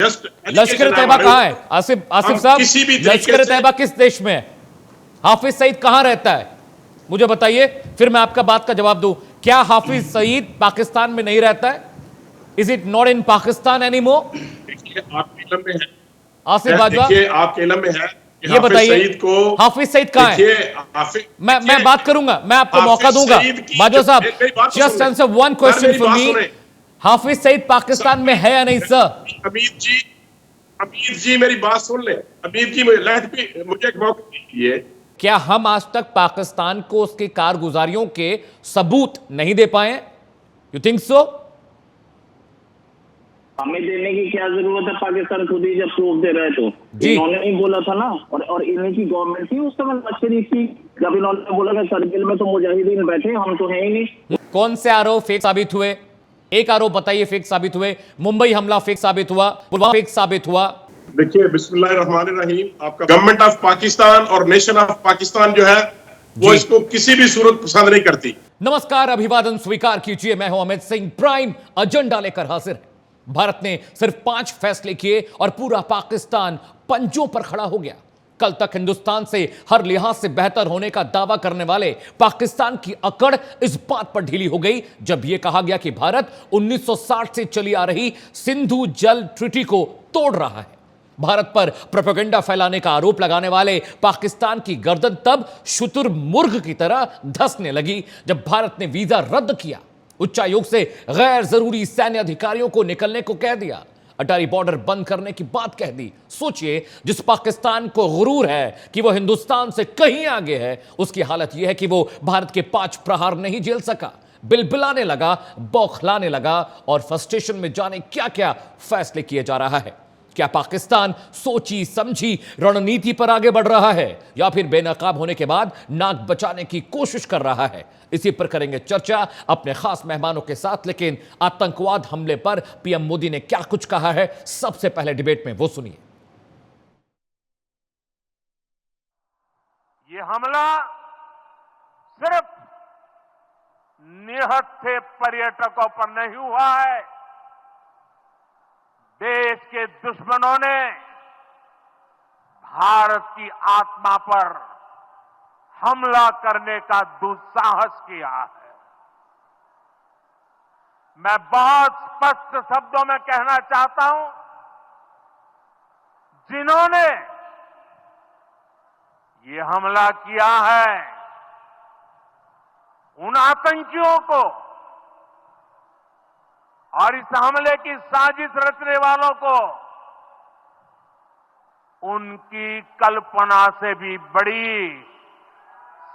Just लश्कर तैयबा कहाँ है? आसिफ साहब, लश्कर तैयबा किस देश में है? हाफिज सईद कहां रहता है? मुझे बताइए, फिर मैं आपका बात का जवाब दूं। क्या हाफिज सईद पाकिस्तान में नहीं रहता है? Is it not in Pakistan anymore? आपके इल्म में है आसिफ बाजवा, आपके इलम में है, ये बताइए हाफिज सईद कहां है? मैं बात करूंगा, मैं आपको मौका दूंगा। बाजवा साहब, just answer one question for me. Hafiz Saeed Pakistan में है या नहीं सर? अमीर जी मेरी बात सुन ले। अमीर जी मुझे एक मौका दीजिए। क्या हम आज तक पाकिस्तान को उसकी कारगुजारियों के सबूत नहीं दे पाए? You think so? हमें देने की क्या जरूरत है? पाकिस्तान खुद ही जब प्रूफ दे रहे तो इन्होंने ही बोला था ना। और इन्हीं की गवर्नमेंट थी उस समय नवाज शरीफ की, जब इन्होंने बोला कि करगिल में तो मुजाहिदीन बैठे, हम तो है ही नहीं। कौन से आरोप फेक साबित हुए? एक आरोप बताइए फेक साबित हुए। मुंबई हमला फेक साबित हुआ, पुलवामा फेक साबित हुआ। देखिए, बिस्मिल्लाहिर्रहमानिर्रहीम, आपका गवर्नमेंट ऑफ पाकिस्तान और नेशन ऑफ पाकिस्तान जो है वो इसको किसी भी सूरत पसंद नहीं करती। नमस्कार, अभिवादन स्वीकार कीजिए। मैं हूं अमित सिंह, प्राइम एजेंडा लेकर हाजिर है। भारत ने सिर्फ 5 फैसले किए और पूरा पाकिस्तान पंजों पर खड़ा हो गया। कल तक हिंदुस्तान से हर लिहाज से बेहतर होने का दावा करने वाले पाकिस्तान की अकड़ इस बात पर ढीली हो गई जब यह कहा गया कि भारत 1960 से चली आ रही सिंधु जल ट्रीटी को तोड़ रहा है। भारत पर प्रोपेगेंडा फैलाने का आरोप लगाने वाले पाकिस्तान की गर्दन तब शुतुरमुर्ग की तरह धंसने लगी जब भारत ने वीजा रद्द किया, उच्चायोग से गैर जरूरी सैन्य अधिकारियों को निकलने को कह दिया, अटारी बॉर्डर बंद करने की बात कह दी। सोचिए, जिस पाकिस्तान को गुरूर है कि वो हिंदुस्तान से कहीं आगे है, उसकी हालत यह है कि वो भारत के 5 प्रहार नहीं झेल सका, बिलबिलाने लगा, बौखलाने लगा और फ्रस्ट्रेशन में जाने क्या क्या फैसले किए जा रहा है। क्या पाकिस्तान सोची समझी रणनीति पर आगे बढ़ रहा है या फिर बेनकाब होने के बाद नाक बचाने की कोशिश कर रहा है? इसी पर करेंगे चर्चा अपने खास मेहमानों के साथ। लेकिन आतंकवाद हमले पर पीएम मोदी ने क्या कुछ कहा है, सबसे पहले डिबेट में वो सुनिए। ये हमला सिर्फ निहत्थे पर्यटकों पर नहीं हुआ है, देश के दुश्मनों ने भारत की आत्मा पर हमला करने का दुस्साहस किया है। मैं बहुत स्पष्ट शब्दों में कहना चाहता हूं, जिन्होंने ये हमला किया है, उन आतंकियों को और इस हमले की साजिश रचने वालों को उनकी कल्पना से भी बड़ी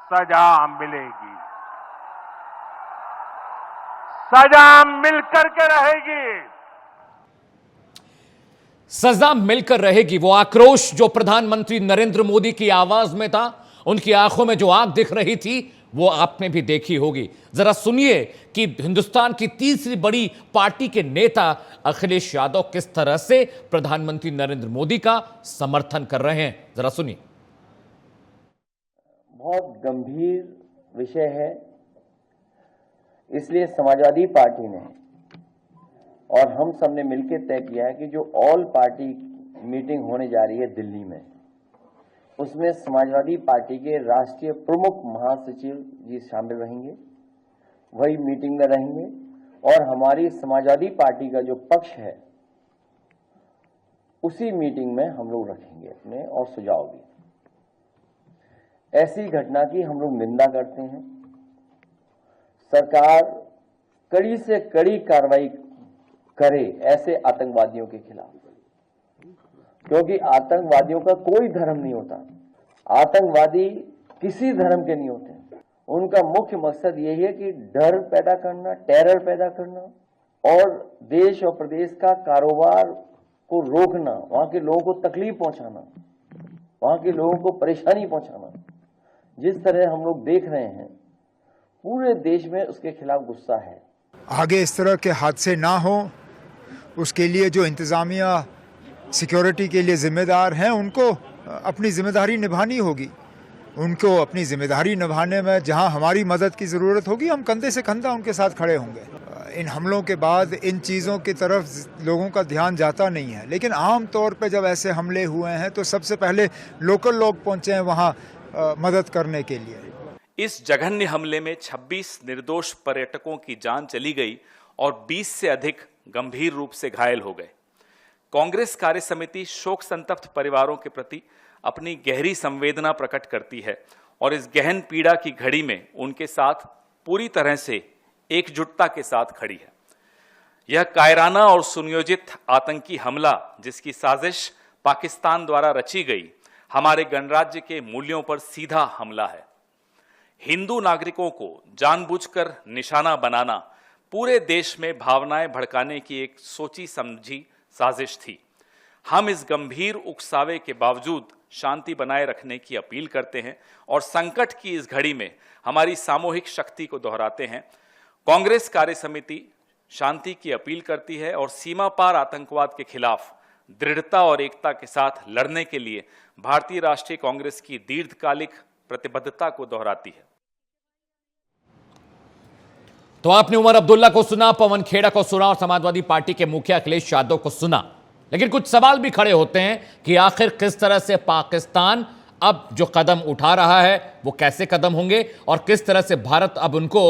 सजा मिलेगी। सजा मिलकर के रहेगी। सजा मिलकर रहेगी। वो आक्रोश जो प्रधानमंत्री नरेंद्र मोदी की आवाज में था, उनकी आंखों में जो आग दिख रही थी, वो आपने भी देखी होगी। जरा सुनिए कि हिंदुस्तान की तीसरी बड़ी पार्टी के नेता अखिलेश यादव किस तरह से प्रधानमंत्री नरेंद्र मोदी का समर्थन कर रहे हैं। जरा सुनिए। बहुत गंभीर विषय है, इसलिए समाजवादी पार्टी ने और हम सब ने मिलकर तय किया है कि जो ऑल पार्टी मीटिंग होने जा रही है दिल्ली में, उसमें समाजवादी पार्टी के राष्ट्रीय प्रमुख महासचिव जी शामिल रहेंगे, वही मीटिंग में रहेंगे और हमारी समाजवादी पार्टी का जो पक्ष है उसी मीटिंग में हम लोग रखेंगे अपने और सुझाव भी। ऐसी घटना की हम लोग निंदा करते हैं। सरकार कड़ी से कड़ी कार्रवाई करे ऐसे आतंकवादियों के खिलाफ, क्योंकि आतंकवादियों का कोई धर्म नहीं होता, आतंकवादी किसी धर्म के नहीं होते। उनका मुख्य मकसद यही है कि डर पैदा करना, टेरर पैदा करना और देश और प्रदेश का कारोबार को रोकना, वहां के लोगों को तकलीफ पहुंचाना, वहां के लोगों को परेशानी पहुंचाना। जिस तरह हम लोग देख रहे हैं पूरे देश में उसके खिलाफ गुस्सा है। आगे इस तरह के हादसे ना हो, उसके लिए जो इंतजामिया सिक्योरिटी के लिए जिम्मेदार हैं, उनको अपनी जिम्मेदारी निभानी होगी। उनको अपनी जिम्मेदारी निभाने में जहां हमारी मदद की ज़रूरत होगी, हम कंधे से कंधा उनके साथ खड़े होंगे। इन हमलों के बाद इन चीज़ों की तरफ लोगों का ध्यान जाता नहीं है, लेकिन आम तौर पे जब ऐसे हमले हुए हैं तो सबसे पहले लोकल लोग पहुंचे हैं वहाँ मदद करने के लिए। इस जघन्य हमले में 26 निर्दोष पर्यटकों की जान चली गई और 20 से अधिक गंभीर रूप से घायल हो गए। कांग्रेस कार्य समिति शोक संतप्त परिवारों के प्रति अपनी गहरी संवेदना प्रकट करती है और इस गहन पीड़ा की घड़ी में उनके साथ पूरी तरह से एकजुटता के साथ खड़ी है। यह कायराना और सुनियोजित आतंकी हमला, जिसकी साजिश पाकिस्तान द्वारा रची गई, हमारे गणराज्य के मूल्यों पर सीधा हमला है। हिंदू नागरिकों को जानबूझकर निशाना बनाना पूरे देश में भावनाएं भड़काने की एक सोची समझी साजिश थी। हम इस गंभीर उकसावे के बावजूद शांति बनाए रखने की अपील करते हैं और संकट की इस घड़ी में हमारी सामूहिक शक्ति को दोहराते हैं। कांग्रेस कार्य समिति शांति की अपील करती है और सीमा पार आतंकवाद के खिलाफ दृढ़ता और एकता के साथ लड़ने के लिए भारतीय राष्ट्रीय कांग्रेस की दीर्घकालिक प्रतिबद्धता को दोहराती है। तो आपने उमर अब्दुल्ला को सुना, पवन खेड़ा को सुना और समाजवादी पार्टी के मुखिया अखिलेश यादव को सुना, लेकिन कुछ सवाल भी खड़े होते हैं कि आखिर किस तरह से पाकिस्तान अब जो कदम उठा रहा है वो कैसे कदम होंगे और किस तरह से भारत अब उनको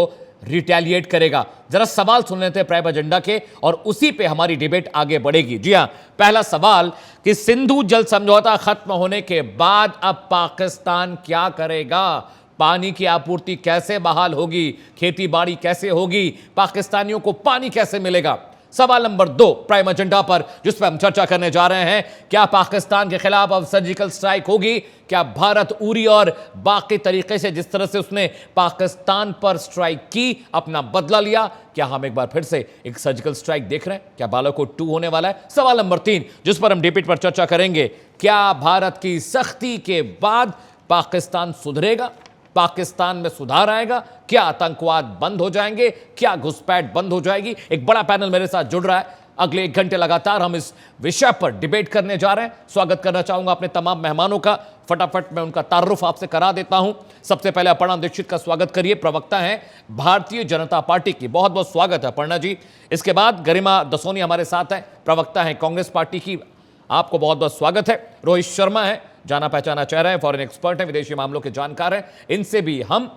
रिटेलिएट करेगा। जरा सवाल सुन लेते हैं प्राइम एजेंडा के और उसी पे हमारी डिबेट आगे बढ़ेगी। जी हां, पहला सवाल कि सिंधु जल समझौता खत्म होने के बाद अब पाकिस्तान क्या करेगा? पानी की आपूर्ति कैसे बहाल होगी? खेती बाड़ी कैसे होगी? पाकिस्तानियों को पानी कैसे मिलेगा? सवाल नंबर 2 प्राइम एजेंडा पर जिस पर हम चर्चा करने जा रहे हैं, क्या पाकिस्तान के खिलाफ अब सर्जिकल स्ट्राइक होगी? क्या भारत उरी और बाकी तरीके से जिस तरह से उसने पाकिस्तान पर स्ट्राइक की अपना बदला लिया, क्या हम एक बार फिर से एक सर्जिकल स्ट्राइक देख रहे हैं? क्या बालाकोट 2 होने वाला है? सवाल नंबर 3 जिस पर हम डिबेट पर चर्चा करेंगे, क्या भारत की सख्ती के बाद पाकिस्तान सुधरेगा? पाकिस्तान में सुधार आएगा? क्या आतंकवाद बंद हो जाएंगे? क्या घुसपैठ बंद हो जाएगी? एक बड़ा पैनल मेरे साथ जुड़ रहा है। अगले 1 घंटे लगातार हम इस विषय पर डिबेट करने जा रहे हैं। स्वागत करना चाहूंगा अपने तमाम मेहमानों का। फटाफट मैं उनका तारुफ आपसे करा देता हूं। सबसे पहले अपर्णा दीक्षित का स्वागत करिए, प्रवक्ता हैं भारतीय जनता पार्टी की। बहुत बहुत स्वागत है अपर्णा जी। इसके बाद गरिमा दसोनी हमारे साथ है, प्रवक्ता हैं कांग्रेस पार्टी की। आपको बहुत बहुत स्वागत है। रोहित शर्मा है, जाना पहचाना चेहरा है, फॉरेन एक्सपर्ट है, विदेशी मामलों के जानकार हैं। इनसे भी हम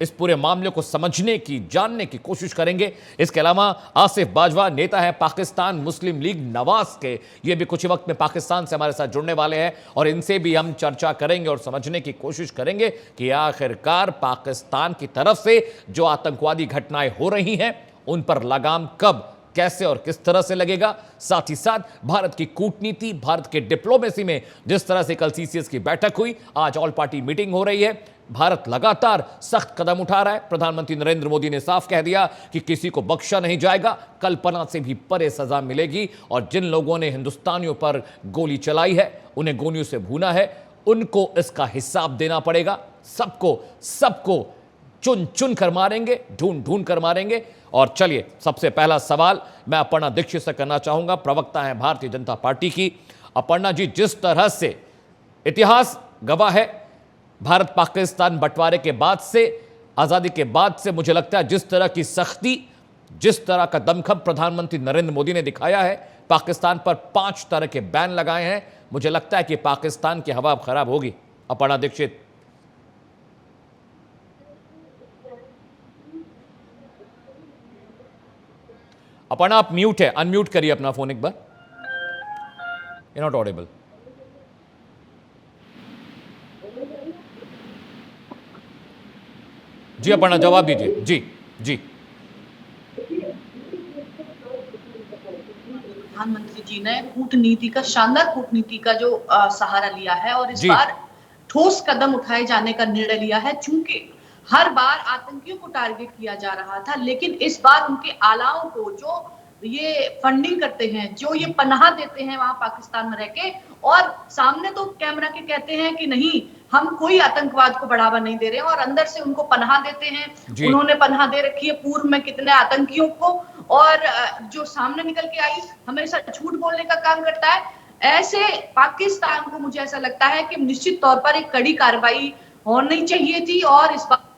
इस पूरे मामले को समझने की, जानने की कोशिश करेंगे। इसके अलावा आसिफ बाजवा नेता है पाकिस्तान मुस्लिम लीग नवाज के, ये भी कुछ वक्त में पाकिस्तान से हमारे साथ जुड़ने वाले हैं और इनसे भी हम चर्चा करेंगे और समझने की कोशिश करेंगे कि आखिरकार पाकिस्तान की तरफ से जो आतंकवादी घटनाएं हो रही हैं उन पर लगाम कब, कैसे और किस तरह से लगेगा। साथ ही साथ भारत की कूटनीति, भारत के डिप्लोमेसी में जिस तरह से कल सीसीएस की बैठक हुई, आज ऑल पार्टी मीटिंग हो रही है। भारत लगातार सख्त कदम उठा रहा है। प्रधानमंत्री नरेंद्र मोदी ने साफ कह दिया कि किसी को बख्शा नहीं जाएगा, कल्पना से भी परे सजा मिलेगी और जिन लोगों ने हिंदुस्तानियों पर गोली चलाई है, उन्हें गोलियों से भूना है, उनको इसका हिसाब देना पड़ेगा। सबको चुन चुन कर मारेंगे, ढूंढ ढूंढ कर मारेंगे। और चलिए, सबसे पहला सवाल मैं अपर्णा दीक्षित से करना चाहूंगा, प्रवक्ता है भारतीय जनता पार्टी की। अपर्णा जी, जिस तरह से इतिहास गवाह है, भारत पाकिस्तान बंटवारे के बाद से, आजादी के बाद से, मुझे लगता है जिस तरह की सख्ती, जिस तरह का दमखम प्रधानमंत्री नरेंद्र मोदी ने दिखाया है, पाकिस्तान पर 5 तरह के बैन लगाए हैं, मुझे लगता है कि पाकिस्तान की हवा खराब होगी। अपर्णा दीक्षित। अपर्णा, आप म्यूट है, अनम्यूट करिए अपना फोन एक बार। You not audible. जी अपर्णा, जवाब दीजिए। जी प्रधानमंत्री जी ने कूटनीति का, शानदार कूटनीति का जो सहारा लिया है और इस बार ठोस कदम उठाए जाने का निर्णय लिया है। चूंकि हर बार आतंकियों को टारगेट किया जा रहा था, लेकिन इस बार उनके आलाओं को, जो ये फंडिंग करते हैं, जो ये पनाह देते हैं वहां पाकिस्तान में रहके, और सामने तो कैमरा के कहते हैं कि नहीं, हम कोई आतंकवाद को बढ़ावा नहीं दे रहे हैं, और अंदर से उनको पनाह देते हैं। उन्होंने पनाह दे रखी है पूर्व में कितने आतंकियों को, और जो सामने निकल के आई हमेशा झूठ बोलने का काम करता है। ऐसे पाकिस्तान को, मुझे ऐसा लगता है कि निश्चित तौर पर एक कड़ी कार्रवाई होनी चाहिए थी और इस बार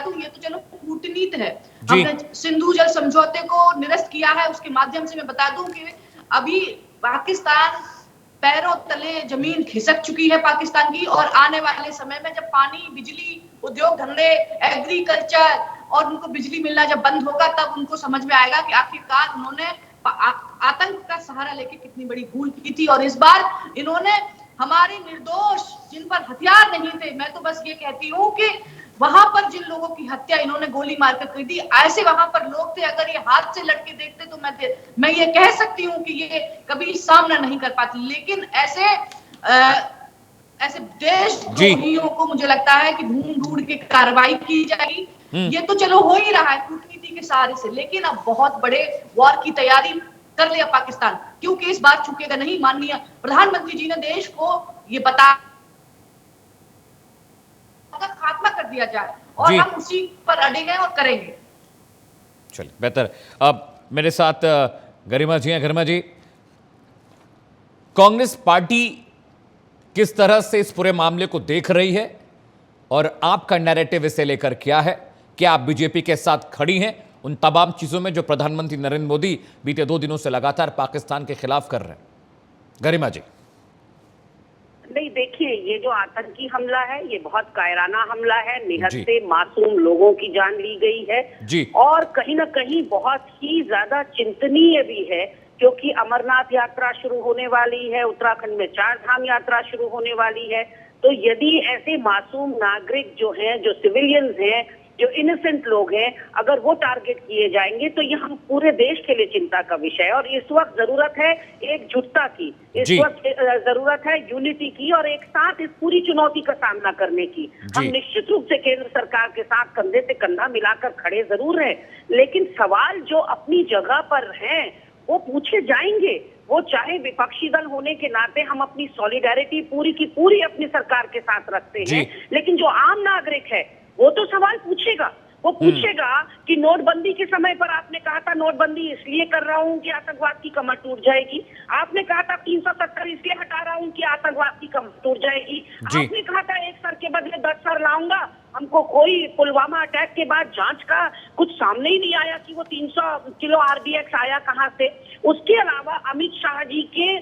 दूं, ये तो चलो कूटनीति है। हमने सिंधु जल समझौते को निरस्त किया है, उसके माध्यम से मैं बता दूं कि अभी पाकिस्तान पैरों तले जमीन खिसक चुकी है पाकिस्तान की, और आने वाले समय में जब पानी, बिजली, उद्योग धंधे, एग्रीकल्चर और उनको बिजली मिलना जब बंद होगा, तब उनको समझ में आएगा कि आखिरकार उन्होंने आतंक का सहारा लेके कितनी बड़ी भूल की थी। और इस बार इन्होंने हमारे निर्दोष, जिन पर हथियार नहीं थे, मैं तो बस ये कहती हूँ कि वहां पर जिन लोगों की हत्या इन्होंने गोली मारकर कर दी, ऐसे वहां पर लोग थे, अगर ये हाथ से लड़के देखते तो मैं ये कह सकती हूँ कि ये कभी सामना नहीं कर पाती। लेकिन ऐसे देशद्रोहियों को मुझे लगता है कि ढूंढ ढूंढ के कार्रवाई की जाएगी। ये तो चलो हो ही रहा है कूटनीति के सहारे से, लेकिन अब बहुत बड़े वॉर की तैयारी कर लिया पाकिस्तान, क्योंकि इस बार चुकेगा नहीं। माननीय प्रधानमंत्री जी ने देश को ये बता खात्मा कर दिया जाए, और हम उसी पर अड़े हैं और करेंगे। चलिए, बेहतर। अब मेरे साथ गरिमा जी हैं। गरिमा जी, कांग्रेस पार्टी किस तरह से इस पूरे मामले को देख रही है और आपका नैरेटिव इसे लेकर क्या है? क्या आप बीजेपी के साथ खड़ी हैं उन तमाम चीजों में जो प्रधानमंत्री नरेंद्र मोदी बीते 2 दिनों से लगातार पाकिस्तान के खिलाफ कर रहे हैं? गरिमा जी। नहीं, देखिए, ये जो आतंकी हमला है ये बहुत कायराना हमला है। निहत्थे मासूम लोगों की जान ली गई है जी। और कहीं ना कहीं बहुत ही ज्यादा चिंतनीय भी है, क्योंकि अमरनाथ यात्रा शुरू होने वाली है, उत्तराखंड में 4 धाम यात्रा शुरू होने वाली है। तो यदि ऐसे मासूम नागरिक जो हैं, जो सिविलियंस हैं, जो इनोसेंट लोग हैं, अगर वो टारगेट किए जाएंगे तो ये हम पूरे देश के लिए चिंता का विषय है। और इस वक्त जरूरत है एकजुटता की, इस वक्त जरूरत है यूनिटी की, और एक साथ इस पूरी चुनौती का सामना करने की। हम निश्चित रूप से केंद्र सरकार के साथ कंधे से कंधा मिलाकर खड़े जरूर हैं, लेकिन सवाल जो अपनी जगह पर हैं वो पूछे जाएंगे। वो चाहे विपक्षी दल होने के नाते हम अपनी सॉलिडेरिटी पूरी की पूरी अपनी सरकार के साथ रखते हैं, लेकिन जो आम नागरिक है वो तो सवाल पूछेगा। वो पूछेगा कि नोटबंदी के समय पर आपने कहा था नोटबंदी इसलिए कर रहा हूं कि आतंकवाद की कमर टूट जाएगी। आपने कहा था 370 इसलिए हटा रहा हूं कि आतंकवाद की कमर टूट जाएगी। आपने कहा था 1 सर के बदले 10 सर लाऊंगा। हमको कोई पुलवामा अटैक के बाद जांच का कुछ सामने ही नहीं आया कि वो 300 किलो आरडीएक्स आया कहां से। उसके अलावा अमित शाह जी के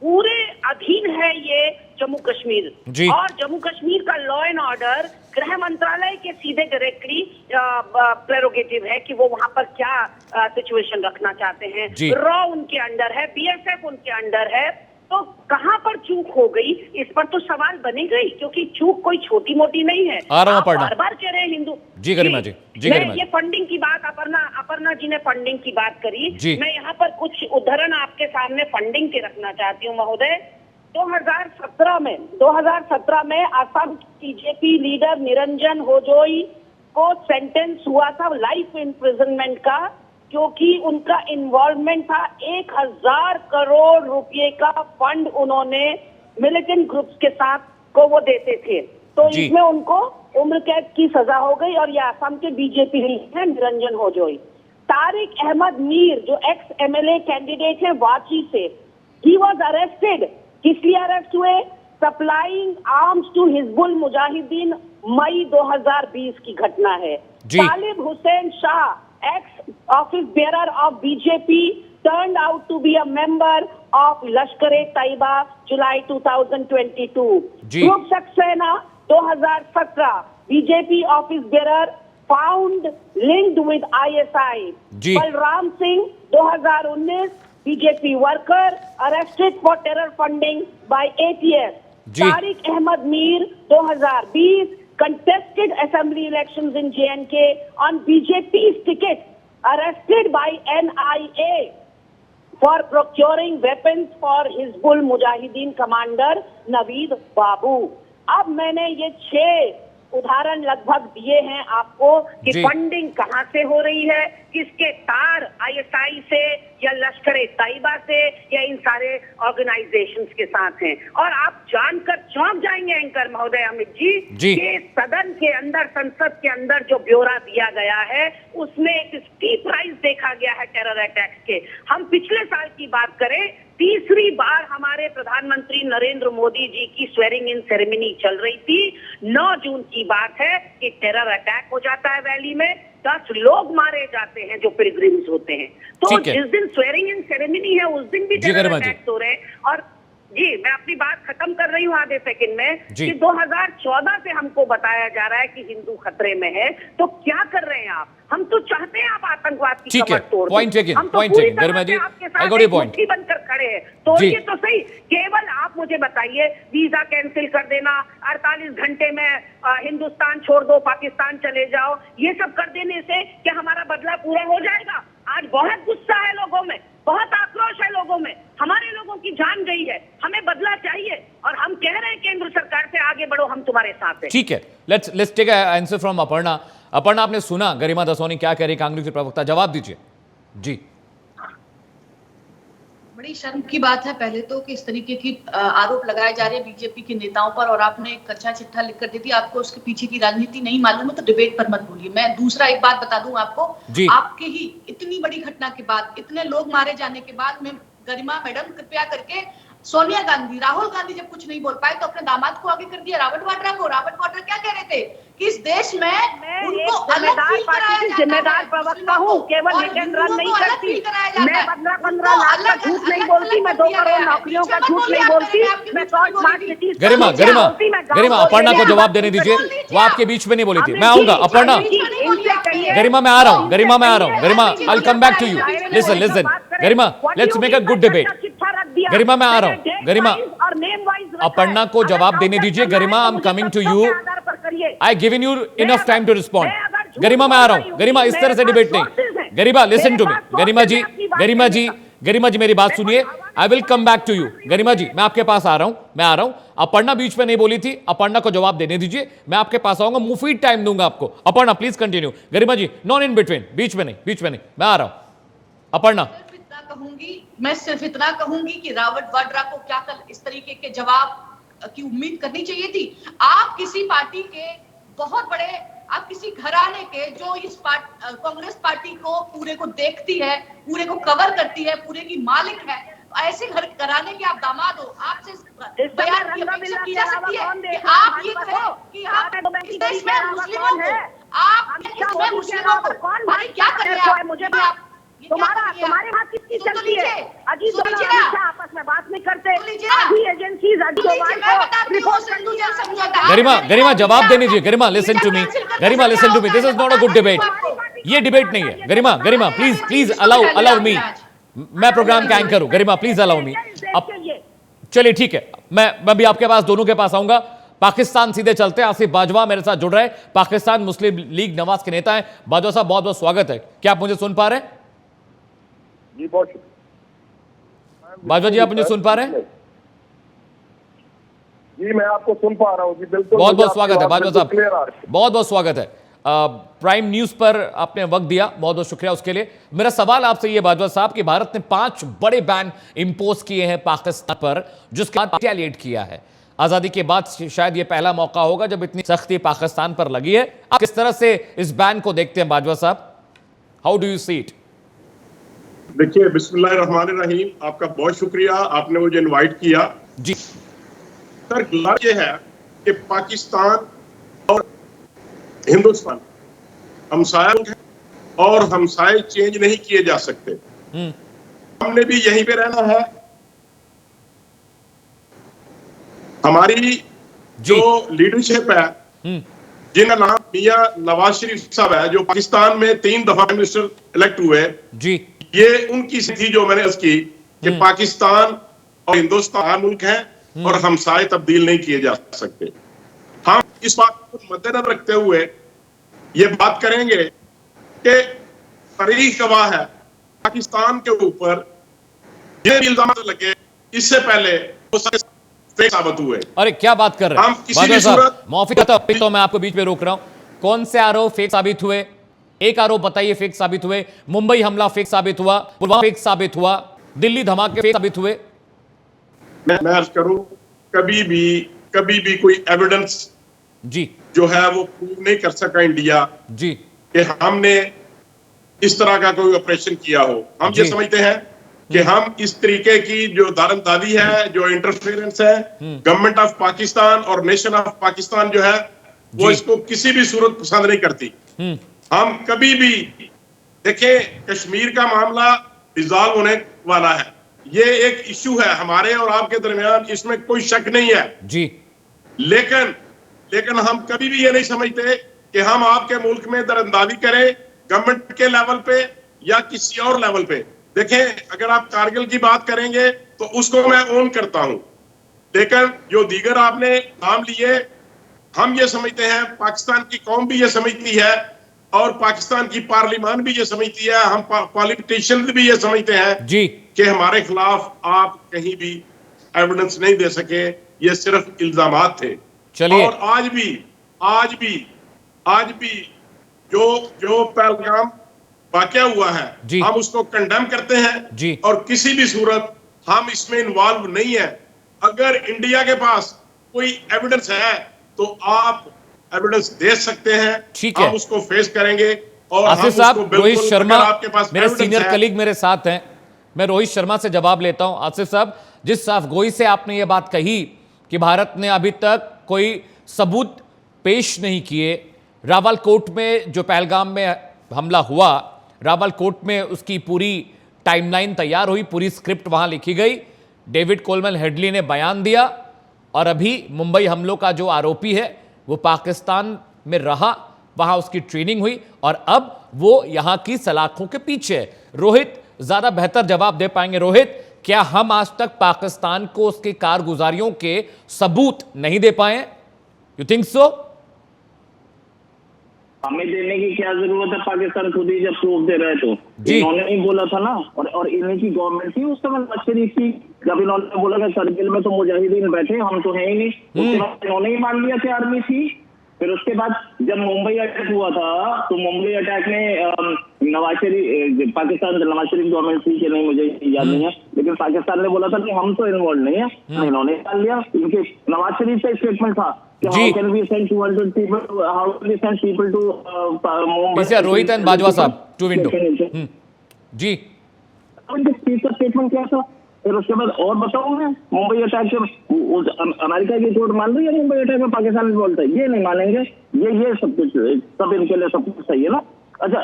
पूरे अधीन है ये जम्मू कश्मीर, और जम्मू कश्मीर का लॉ एंड ऑर्डर गृह मंत्रालय के सीधे डायरेक्टली प्रेरोगेटिव है कि वो वहां पर क्या सिचुएशन रखना चाहते हैं। रॉ उनके अंडर है, बीएसएफ उनके अंडर है। तो कहां पर चूक हो गई, इस पर तो सवाल बनेगा ही, क्योंकि चूक कोई छोटी मोटी नहीं है। बार बार कह रहे हैं हिंदू जी। गरिमा जी, ये फंडिंग की बात अपर्णा जी ने फंडिंग की बात करी। मैं यहाँ पर कुछ उदाहरण आपके सामने फंडिंग के रखना चाहती हूँ महोदय। 2017 में असम बीजेपी लीडर निरंजन होजोई को सेंटेंस हुआ था लाइफ इम्प्रिजनमेंट का, क्योंकि उनका इन्वॉल्वमेंट था 1000 करोड़ रुपए का फंड उन्होंने मिलिटेंट ग्रुप्स के साथ को वो देते थे। तो इसमें उनको उम्र कैद की सजा हो गई, और ये असम के बीजेपी है निरंजन होजोई। तारिक अहमद मीर जो एक्स एमएलए कैंडिडेट है वाची से, ही वाज अरेस्टेड। किस लिए अरेस्ट हुए? Supplying arms to Hizbul Mujahideen, मई 2020 की घटना है। तालिब Hussain Shah, ex-office bearer of BJP, turned out to be a member of Lashkar-e-Taiba, July 2022. Group Saxena, 2017, BJP office bearer found linked with ISI. Balram Singh, 2019, BJP worker arrested for terror funding by ATS. Tariq Ahmad Mir, 2020, contested assembly elections in J&K on BJP's ticket, arrested by NIA for procuring weapons for Hizbul Mujahideen commander Naveed Babu. अब मैंने ये 6 उदाहरण लगभग दिए हैं आपको कि funding कहां से हो रही है, किसके तार आईएसआई से या लश्कर-ए-तैयबा से या इन सारे ऑर्गेनाइजेशंस के साथ हैं। और आप जानकर चौंक जाएंगे एंकर महोदय अमित जी कि सदन के अंदर, संसद के अंदर जो ब्यौरा दिया गया है उसमें एक स्टीप राइज देखा गया है टेरर अटैक्स के। हम पिछले साल की बात करें तीसरी बार हमारे प्रधानमंत्री नरेंद्र मोदी जी की स्वेरिंग इन सेरेमनी चल रही थी। 9 जून की बात है कि टेरर अटैक हो जाता है वैली में, 10 लोग मारे जाते हैं जो पिलग्रिम्स होते हैं। तो जिस दिन स्वेरिंग इन सेरेमनी है उस दिन भी टेरर अटैक हो रहे हैं। और जी, मैं अपनी बात खत्म कर रही हूँ आधे सेकंड में कि 2014 से हमको बताया जा रहा है कि हिंदू खतरे में है, तो क्या कर रहे हैं आप? हम तो चाहते हैं आप आतंकवाद की कमर तोड़ दें। हम तो पूरी तरह से आपके साथ मुट्ठी बनकर खड़े हैं। तोड़िए तो सही। केवल आप मुझे बताइए, वीजा कैंसिल कर देना, 48 घंटे में हिंदुस्तान छोड़ दो, पाकिस्तान चले जाओ, ये सब कर देने से क्या हमारा बदला पूरा हो जाएगा? आज बहुत गुस्सा है लोगों में, बहुत आक्रोश है लोगों में, हमारे लोगों की जान गई है, हमें बदला चाहिए और हम कह रहे हैं केंद्र सरकार से आगे बढ़ो, हम तुम्हारे साथ हैं। ठीक है, let's take answer from Aparna. Aparna, आपने सुना गरिमा दसोनी क्या कह रही, कांग्रेस के प्रवक्ता, जवाब दीजिए जी। बड़ी शर्म की बात है पहले तो कि इस तरीके की आरोप लगाए जा रहे हैं बीजेपी के नेताओं पर, और आपने एक कच्चा चिट्ठा लिखकर दे दिया। आपको उसके पीछे की राजनीति नहीं मालूम है तो डिबेट पर मत बोलिए। मैं दूसरा एक बात बता दूं आपको, आपके ही इतनी बड़ी घटना के बाद, इतने लोग मारे जाने के बाद, मैं गरिमा मैडम कृपया करके, सोनिया गांधी, राहुल गांधी जब कुछ नहीं बोल पाए तो अपने दामाद को आगे कर दिया, रॉबर्ट वाड्रा को। रॉबर्ट वाड्रा क्या कह रहे थे कि इस देश में उनको अलग फील कराया जाता है। जिम्मेदार प्रवक्ता हूँ, केवल हिट एंड रन नहीं करती मैं। 15 लाख का झूठ नहीं बोलती मैं, 2 करोड़ नौकरियों का झूठ नहीं बोलती मैं। गरिमा अपर्णा को जवाब देने दीजिए, वो आपके बीच में नहीं बोली थी। मैं आऊंगा अपर्णा, गरिमा मैं आ रहा हूँ, Garima I will come back to you. Listen Garima, let's make a good debate. Garima मैं आ रहा हूँ, गरिमा अपर्णा को जवाब देने दीजिए। Garima I am coming to you, I given you enough time to respond. Garima मैं आ रहा हूँ, गरिमा इस तरह से डिबेट नहीं। गरिमा लिसन टू मी, गरिमा जी मेरी बात सुनिए। I will come back to you. Garima ji मैं आपके पास आ रहा हूं। अपर्णा बीच में नहीं बोली थी, अपर्णा को जवाब देने दीजिए, मैं आपके पास आऊंगा, मुफीद टाइम दूंगा आपको। Aparna please continue. Garima ji none in between, बीच में नहीं, मैं आ रहा हूं। अपर्णा, मैं सिर्फ इतना कहूंगी कि रॉबर्ट वाड्रा को क्या कल इस तरीके के जवाब की उम्मीद करनी चाहिए थी? आप किसी पार्टी के बहुत बड़े, आप किसी घराने के जो इस कांग्रेस पार्टी को पूरे को देखती है, पूरे को कवर करती है, पूरे की मालिक है, ऐसे घराने के आप दामाद हो। आपसे बयान की अपेक्षा की जा सकती है कि आप ये कहें कि आप इस देश में मुस्लिमों को, आप इसमें मुस्लिमों को क्या कर रहे हैं? मुझे तुम्हारे हाथ किसकी चलती है? अजीत आपस में बात नहीं करते। एजेंसीज गरिमा जवाब देने दीजिए। Garima listen to me, this is not a good debate. ये डिबेट नहीं है। गरिमा प्लीज अलाउ मी, मैं प्रोग्राम का एंकर हूं। गरिमा प्लीज अलाउ मी। चलिए ठीक है, मैं भी आपके पास, दोनों के पास आऊंगा। पाकिस्तान सीधे चलते हैं। आसिफ बाजवा मेरे साथ जुड़ रहे हैं, पाकिस्तान मुस्लिम लीग नवाज के नेता हैं। बाजवा साहब बहुत बहुत स्वागत है। क्या आप मुझे सुन पा रहे हैं? जी बहुत बाजवा जी आप मुझे सुन पा रहे हैं? जी मैं आपको सुन पा रहा हूं जी, बिल्कुल। बहुत बहुत स्वागत है बाजवा साहब, बहुत बहुत स्वागत है। प्राइम न्यूज पर आपने वक्त दिया, बहुत बहुत शुक्रिया उसके लिए। मेरा सवाल आपसे ये बाजवा साहब कि भारत ने 5 बड़े बैन इंपोज किए हैं पाकिस्तान पर, जिसके बाद रिटेलिएट किया है। आजादी के बाद शायद ये पहला मौका होगा जब इतनी सख्ती पाकिस्तान पर लगी है। आप किस तरह से इस बैन को देखते हैं बाजवा साहब? How do you see it? देखिए, बिस्मिल्लाहिर्रहमानिर्रहीम, आपका बहुत शुक्रिया, आपने मुझे इनवाइट किया जी। सर ये है कि पाकिस्तान और हिंदुस्तान हमसाया है और हमसाए चेंज नहीं किए जा सकते। हमने भी यहीं पे रहना है। हमारी जो लीडरशिप है, जिनका नाम मियां नवाज शरीफ साहब है, जो पाकिस्तान में 3 दफा प्राइम मिनिस्टर इलेक्ट हुए जी, ये उनकी थी जो मैंने उसकी कि पाकिस्तान और हिंदुस्तान मुल्क है और हमसाए तब्दील नहीं किए जा सकते। हम इस बात को मद्देनजर रखते हुए ये बात करेंगे कि तारीख गवाह है, पाकिस्तान के ऊपर ये इल्जाम लगे, इससे पहले वो फेक साबित हुए। अरे क्या बात कर रहे हैं? हम किसी भी सूरत, माफी करता हूं तो मैं आपको बीच में रोक रहा हूं। कौन से आरोप फेक साबित हुए? एक आरोप बताइए फेक साबित हुए। मुंबई हमला फेक साबित हुआ, पुलवामा फेक साबित हुआ, दिल्ली धमाके फेक साबित हुए। मैं अर्ज करूं, कभी भी कोई एविडेंस जी जो है वो प्रूव नहीं कर सका इंडिया जी कि हमने इस तरह का कोई ऑपरेशन किया हो। हम ये समझते हैं कि हम इस तरीके की जो दारंदाजी है, जो इंटरफेरेंस है, गवर्नमेंट ऑफ पाकिस्तान और नेशन ऑफ पाकिस्तान जो है वो इसको किसी भी सूरत पसंद नहीं करती। हम कभी भी देखें, कश्मीर का मामला रिजॉल्व होने वाला है, ये एक इश्यू है हमारे और आपके दरमियान, इसमें कोई शक नहीं है जी। लेकिन हम कभी भी ये नहीं समझते कि हम आपके मुल्क में दरअंदाजी करें गवर्नमेंट के लेवल पे या किसी और लेवल पे। देखें, अगर आप कारगिल की बात करेंगे तो उसको मैं ओन करता हूं, लेकिन जो दीगर आपने नाम लिए, हम ये समझते हैं, पाकिस्तान की कौम भी ये समझती है और पाकिस्तान की पार्लियामान भी ये समझती है, हम पॉलिटिशियंस भी ये समझते हैं जी कि हमारे खिलाफ आप कहीं भी एविडेंस नहीं दे सके, ये सिर्फ इल्जामात थे। चलिए, और आज भी जो पहलगाम वाकया हुआ है हम उसको कंडेम करते हैं जी। और किसी भी सूरत हम इसमें इन्वॉल्व नहीं है। अगर इंडिया के पास कोई एविडेंस है तो आप एविडेंस दे सकते हैं, ठीक है, हम उसको फेस करेंगे। और आसिफ साहब, रोहित शर्मा आपके पास मेरे सीनियर कलीग मेरे साथ हैं, मैं रोहित शर्मा से जवाब लेता हूं। आसिफ साहब, जिस साफगोई से आपने ये बात कही कि भारत ने अभी तक कोई सबूत पेश नहीं किए, रावलकोट में जो पहलगाम में हमला हुआ, रावलकोट में उसकी पूरी टाइमलाइन तैयार हुई, पूरी स्क्रिप्ट वहां लिखी गई, डेविड कोलमन हेडली ने बयान दिया, और अभी मुंबई हमलों का जो आरोपी है वो पाकिस्तान में रहा, वहां उसकी ट्रेनिंग हुई और अब वो यहां की सलाखों के पीछे है। रोहित ज्यादा बेहतर जवाब दे पाएंगे। रोहित, क्या हम आज तक पाकिस्तान को उसके कारगुजारियों के सबूत नहीं दे पाए? You think so? हमें देने की क्या जरूरत है, पाकिस्तान खुद ही जब प्रूफ दे रहे तो। इन्होंने ही बोला था ना, और इन्हीं की गवर्नमेंट थी उस समय नवाज शरीफ की, जब इन्होंने बोला कि करगिल में तो मुजाहिदीन बैठे, हम तो है ही नहीं, उसके बाद इन्होंने ही मान लिया कि आर्मी थी। फिर उसके बाद जब मुंबई अटैक हुआ था तो मुंबई अटैक में नवाज शरीफ, पाकिस्तान नवाज शरीफ गवर्नमेंट थी कि नहीं मुझे याद नहीं है, लेकिन पाकिस्तान ने बोला था कि हम तो इन्वॉल्व नहीं है, इन्होंने मान लिया। इनके नवाज शरीफ का स्टेटमेंट था जी। रोहित एंड बाजवा साहब, टू विंडो जी। स्टेटमेंट क्या था? फिर उसके बाद और बताऊं मैं, मुंबई अटैक के अमेरिका की कोर्ट मान रही है मुंबई अटैक में पाकिस्तान बोलता है, ये नहीं मानेंगे, ये सब कुछ, सब इनके लिए सब कुछ सही है ना। अच्छा,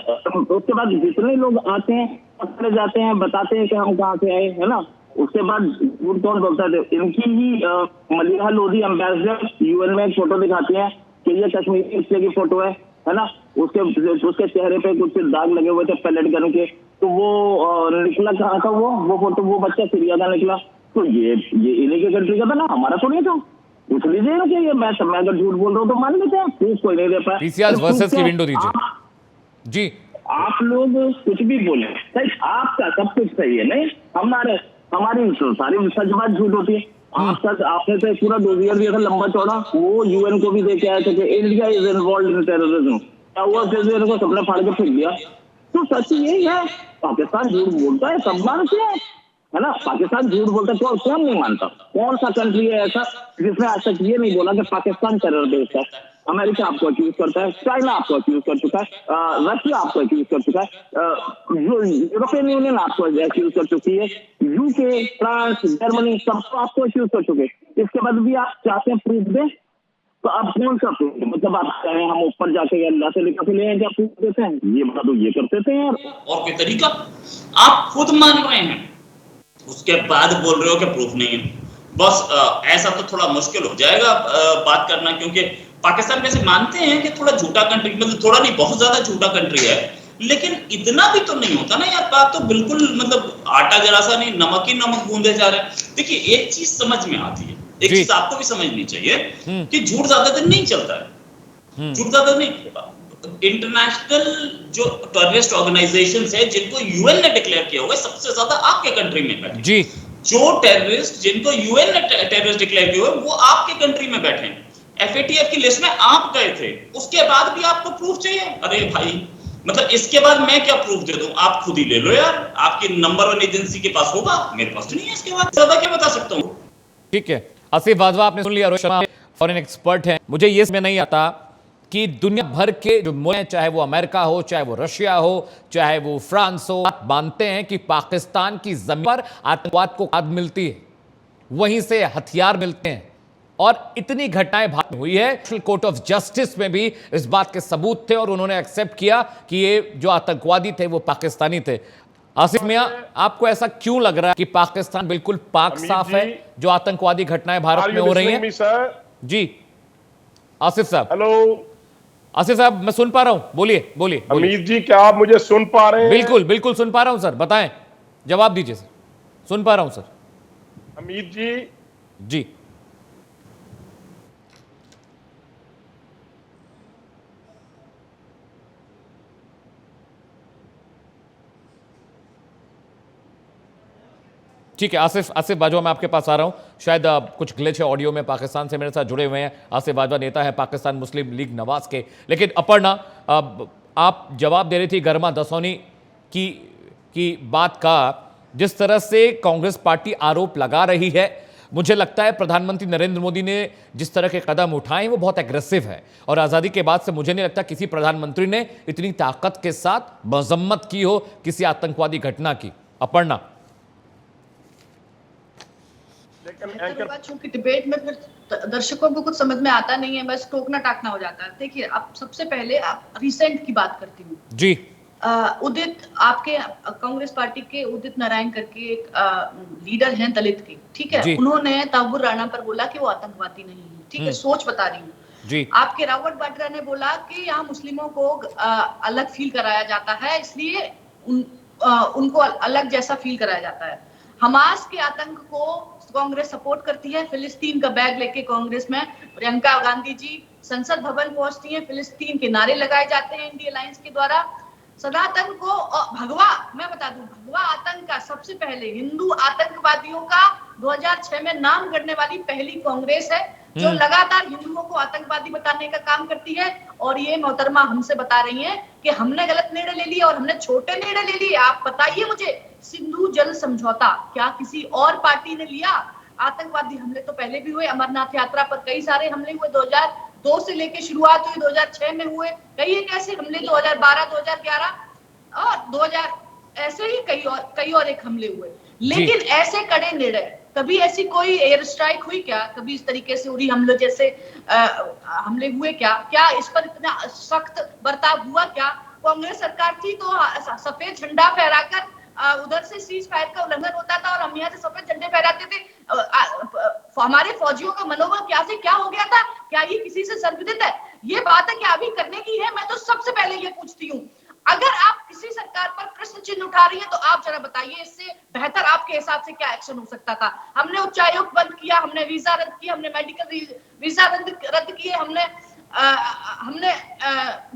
उसके बाद जितने लोग आते हैं पकड़े जाते हैं, बताते हैं कि हम कहाँ से आए, है ना। उसके बाद झूठ कौन बोलता है? इनकी ही मलिहा लोधी एम्बेसडर यूएन में एक फोटो दिखाती है कि ये कश्मीरी हिस्से की फोटो है ना। उसके चेहरे पे कुछ दाग लगे हुए थे पैलेट गन के, तो वो निकला कहाँ था? वो फोटो, वो बच्चा सीरिया का निकला, तो ये इन्हीं के कंट्री का था ना, हमारा थोड़ी था। पूछ लीजिए ना कि ये मैं अगर झूठ बोल रहा हूँ तो मान लेते हैं, प्रूफ कोई नहीं दे पाया। पीसीआर वर्सेस की विंडो दीजिए जी। आप लोग कुछ भी बोले, सही आपका सब कुछ सही है, नहीं हमारी सारी सच झूठ होती है। आपने तो पूरा डोजियर दिया था लंबा चौड़ा, वो यूएन को भी देके आए थे कि India is involve in terrorism, क्या हुआ? फिर को सबने फाड़ के फेंक दिया। तो सच यही है, पाकिस्तान झूठ बोलता है, सब मानते हैं, है ना। पाकिस्तान झूठ बोलता है, कौन नहीं मानता? कौन सा कंट्री है ऐसा जिसने आज तक ये नहीं बोला कि पाकिस्तान टेरर बेस है? अमेरिका आपको अक्यूज करता है, चाइना आपको अक्यूज कर चुका है, रशिया आपको अक्यूज कर चुका है, यूरोपियन यूनियन आपको अक्यूज कर चुकी है, यूके, फ्रांस, जर्मनी सबको आपको अक्यूज कर चुके हैं। इसके बाद भी आप चाहते हैं प्रूफ दें, तो आप कौन सा प्रूफ? मतलब आप कहें हम ऊपर जाके अल्लाह से लिखा के ले आए, क्या प्रूफ देते हैं? ये बता दो, ये करते थे यार। और कोई तरीका? आप खुद मान रहे हैं, उसके बाद बोल रहे हो कि प्रूफ नहीं है। बस ऐसा तो थोड़ा मुश्किल हो जाएगा बात करना, क्योंकि पाकिस्तान वैसे मानते हैं कि थोड़ा झूठा कंट्री, मतलब थोड़ा नहीं बहुत ज्यादा झूठा कंट्री है, लेकिन इतना भी तो नहीं होता ना यार। बात तो बिल्कुल मतलब आटा जरा सा नहीं, नमक ही नमक गूंदे जा रहे हैं। देखिए, एक चीज समझ में आती है, एक चीज आपको भी समझनी चाहिए कि झूठ ज्यादा दिन नहीं चलता है, झूठ ज्यादा नहीं। इंटरनेशनल जो टेररिस्ट ऑर्गेनाइजेशंस है जिनको यूएन ने डिक्लेयर किया हुआ है, सबसे ज्यादा आपके कंट्री में बैठे जी। जो टेररिस्ट जिनको यूएन ने टेररिस्ट डिक्लेयर किया हुआ है वो आपके कंट्री में बैठे हैं। एफएटीएफ की लिस्ट में आप गए थे, उसके बाद भी आपको प्रूफ चाहिए? अरे भाई, मतलब इसके बाद मैं क्या प्रूफ दे दूं? आप खुद ही ले लो यार, आपकी नंबर 1 एजेंसी के पास होगा, मेरे पास तो नहीं है। इसके बाद ज्यादा क्या बता सकता हूं? ठीक है, आसिफ बाजवा आपने सुन लिया, रोहित शर्मा फॉरेन एक्सपर्ट हैं। मुझे ये समझ में नहीं आता कि दुनिया भर के जो मुल्क हैं, चाहे वो अमेरिका हो, चाहे वो रशिया हो, चाहे वो फ्रांस हो, आप मानते हैं कि पाकिस्तान की जमीन पर आतंकवाद को खाद मिलती है, वहीं से हथियार मिलते हैं। और इतनी घटनाएं भारत में हुई है। नेशनल कोर्ट ऑफ जस्टिस में भी इस बात के सबूत थे और उन्होंने एक्सेप्ट किया कि ये जो आतंकवादी थे वो पाकिस्तानी थे। आसिफ मियां, आपको ऐसा क्यों लग रहा है कि पाकिस्तान बिल्कुल पाक साफ है जो आतंकवादी घटनाएं भारत में हो रही हैं? जी आसिफ साहब। हेलो आसिफ साहब, मैं सुन पा रहा हूं, बोलिए बोलिए। अमीर जी, क्या आप मुझे सुन पा रहे हैं? बिल्कुल बिल्कुल सुन पा रहा हूं सर, बताएं, जवाब दीजिए सर। सुन पा रहा हूं सर। अमीर जी जी ठीक है, आसिफ बाजवा, मैं आपके पास आ रहा हूं। शायद कुछ ग्लिच है ऑडियो में। पाकिस्तान से मेरे साथ जुड़े हुए हैं आसिफ बाजवा, नेता है पाकिस्तान मुस्लिम लीग नवाज के। लेकिन अपर्णा, आप जवाब दे रही थी गर्मा दसौनी की बात का, जिस तरह से कांग्रेस पार्टी आरोप लगा रही है, मुझे लगता है प्रधानमंत्री नरेंद्र मोदी ने जिस तरह के कदम उठाए वो बहुत एग्रेसिव है। और आज़ादी के बाद से मुझे नहीं लगता किसी प्रधानमंत्री ने इतनी ताकत के साथ मजम्मत की हो किसी आतंकवादी घटना की। अपर्णा। चूंकि डिबेट में फिर दर्शकों को कुछ समझ में आता नहीं है, बस टोकना टाकना हो जाता है। देखिए, अब सबसे पहले आप रिसेंट की बात करती हूँ जी। उदित, आपके कांग्रेस पार्टी के उदित नारायण करके एक लीडर हैं दलित के, ठीक है, उन्होंने ताबुर राणा पर बोला कि वो आतंकवादी नहीं है, ठीक है, सोच बता रही हूँ जी। आपके रावत बाड्रा ने बोला कि यहाँ मुस्लिमों को अलग फील कराया जाता है, इसलिए उनको अलग जैसा फील कराया जाता है। हमास के आतंक को कांग्रेस सपोर्ट करती है। फिलिस्तीन का बैग लेके कांग्रेस में प्रियंका गांधी जी संसद भवन पहुंचती हैं, फिलिस्तीन के नारे लगाए जाते हैं इंडिया अलायंस के द्वारा। सनातन को भगवा, मैं बता दूं, भगवा आतंक का सबसे पहले हिंदू आतंकवादियों का 2006 में नाम करने वाली पहली कांग्रेस है जो लगातार हिंदुओं को आतंकवादी बताने का काम करती है। और ये मोहतरमा हमसे बता रही हैं कि हमने गलत निर्णय ले लिया और हमने छोटे निर्णय ले लिए। आप बताइए मुझे, सिंधु जल समझौता क्या किसी और पार्टी ने लिया? आतंकवादी हमले तो पहले भी हुए, अमरनाथ यात्रा पर कई सारे हमले हुए, 2002 से लेके शुरुआत हुई, 2006 में हुए कई एक ऐसे हमले, 2012, 2011 और 2000 ऐसे ही कई और एक हमले हुए। लेकिन ऐसे कड़े निर्णय, कभी ऐसी कोई एयर स्ट्राइक हुई क्या? कभी इस तरीके से उरी हमले जैसे हमले हुए क्या? क्या इस पर इतना सख्त बर्ताव हुआ क्या? कांग्रेस सरकार थी तो सफेद झंडा फहराकर उधर से सीज फायर का उल्लंघन होता था और हम यहाँ से सफेद झंडे फहराते थे। हमारे फौजियों का मनोबल क्या से क्या हो गया था? क्या ये किसी से सर्वविदित है? ये बात है क्या अभी करने की है? मैं तो सबसे पहले ये पूछती हूँ, अगर आप किसी सरकार पर प्रश्न चिन्ह उठा रही है तो आप जरा बताइए इससे बेहतर आपके हिसाब से क्या एक्शन हो सकता था? हमने उच्चायोग बंद किया, हमने वीजा रद्द किया, हमने मेडिकल वीजा रद्द किए, हमने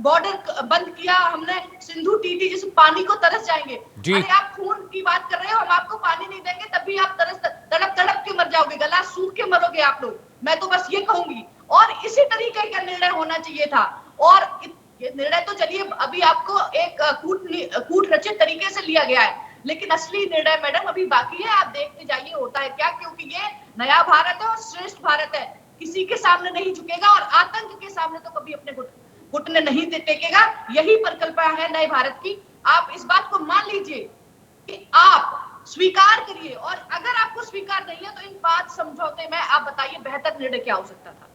बॉर्डर बंद किया, हमने सिंधु टीटी जिस पानी को तरस जाएंगे। अरे आप खून की बात कर रहे हो, हम आपको पानी नहीं देंगे तभी आप तड़प तड़प के मर जाओगे, गला सूख के मरोगे आप लोग। मैं तो बस ये कहूंगी, और इसी तरीके का निर्णय होना चाहिए था। और ये निर्णय तो चलिए अभी आपको एक कूट रचित तरीके से लिया गया है, लेकिन असली निर्णय मैडम अभी बाकी है। आप देखते जाइए होता है क्या, क्योंकि ये नया भारत है और श्रेष्ठ भारत है, किसी के सामने नहीं झुकेगा और आतंक के सामने तो कभी अपने घुटने नहीं टेकेगा। यही परिकल्पना है नए भारत की। आप इस बात को मान लीजिए कि आप स्वीकार करिए, और अगर आपको स्वीकार नहीं है तो इन 5 समझौते में आप बताइए बेहतर निर्णय क्या हो सकता था?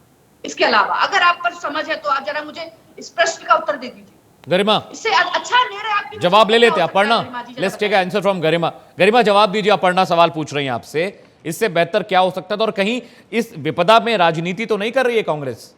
इसके अलावा अगर आप पर समझ है तो आप जरा मुझे इस प्रश्न का उत्तर दे दीजिए। गरिमा, इससे अच्छा निर्णय आपकी जवाब ले लेते हैं। Aparna, let's take answer from Garima. Garima, जवाब दीजिए। अपर्णा सवाल पूछ रही हैं आपसे, इससे बेहतर क्या हो सकता था? और कहीं इस विपदा में राजनीति तो नहीं कर रही है कांग्रेस?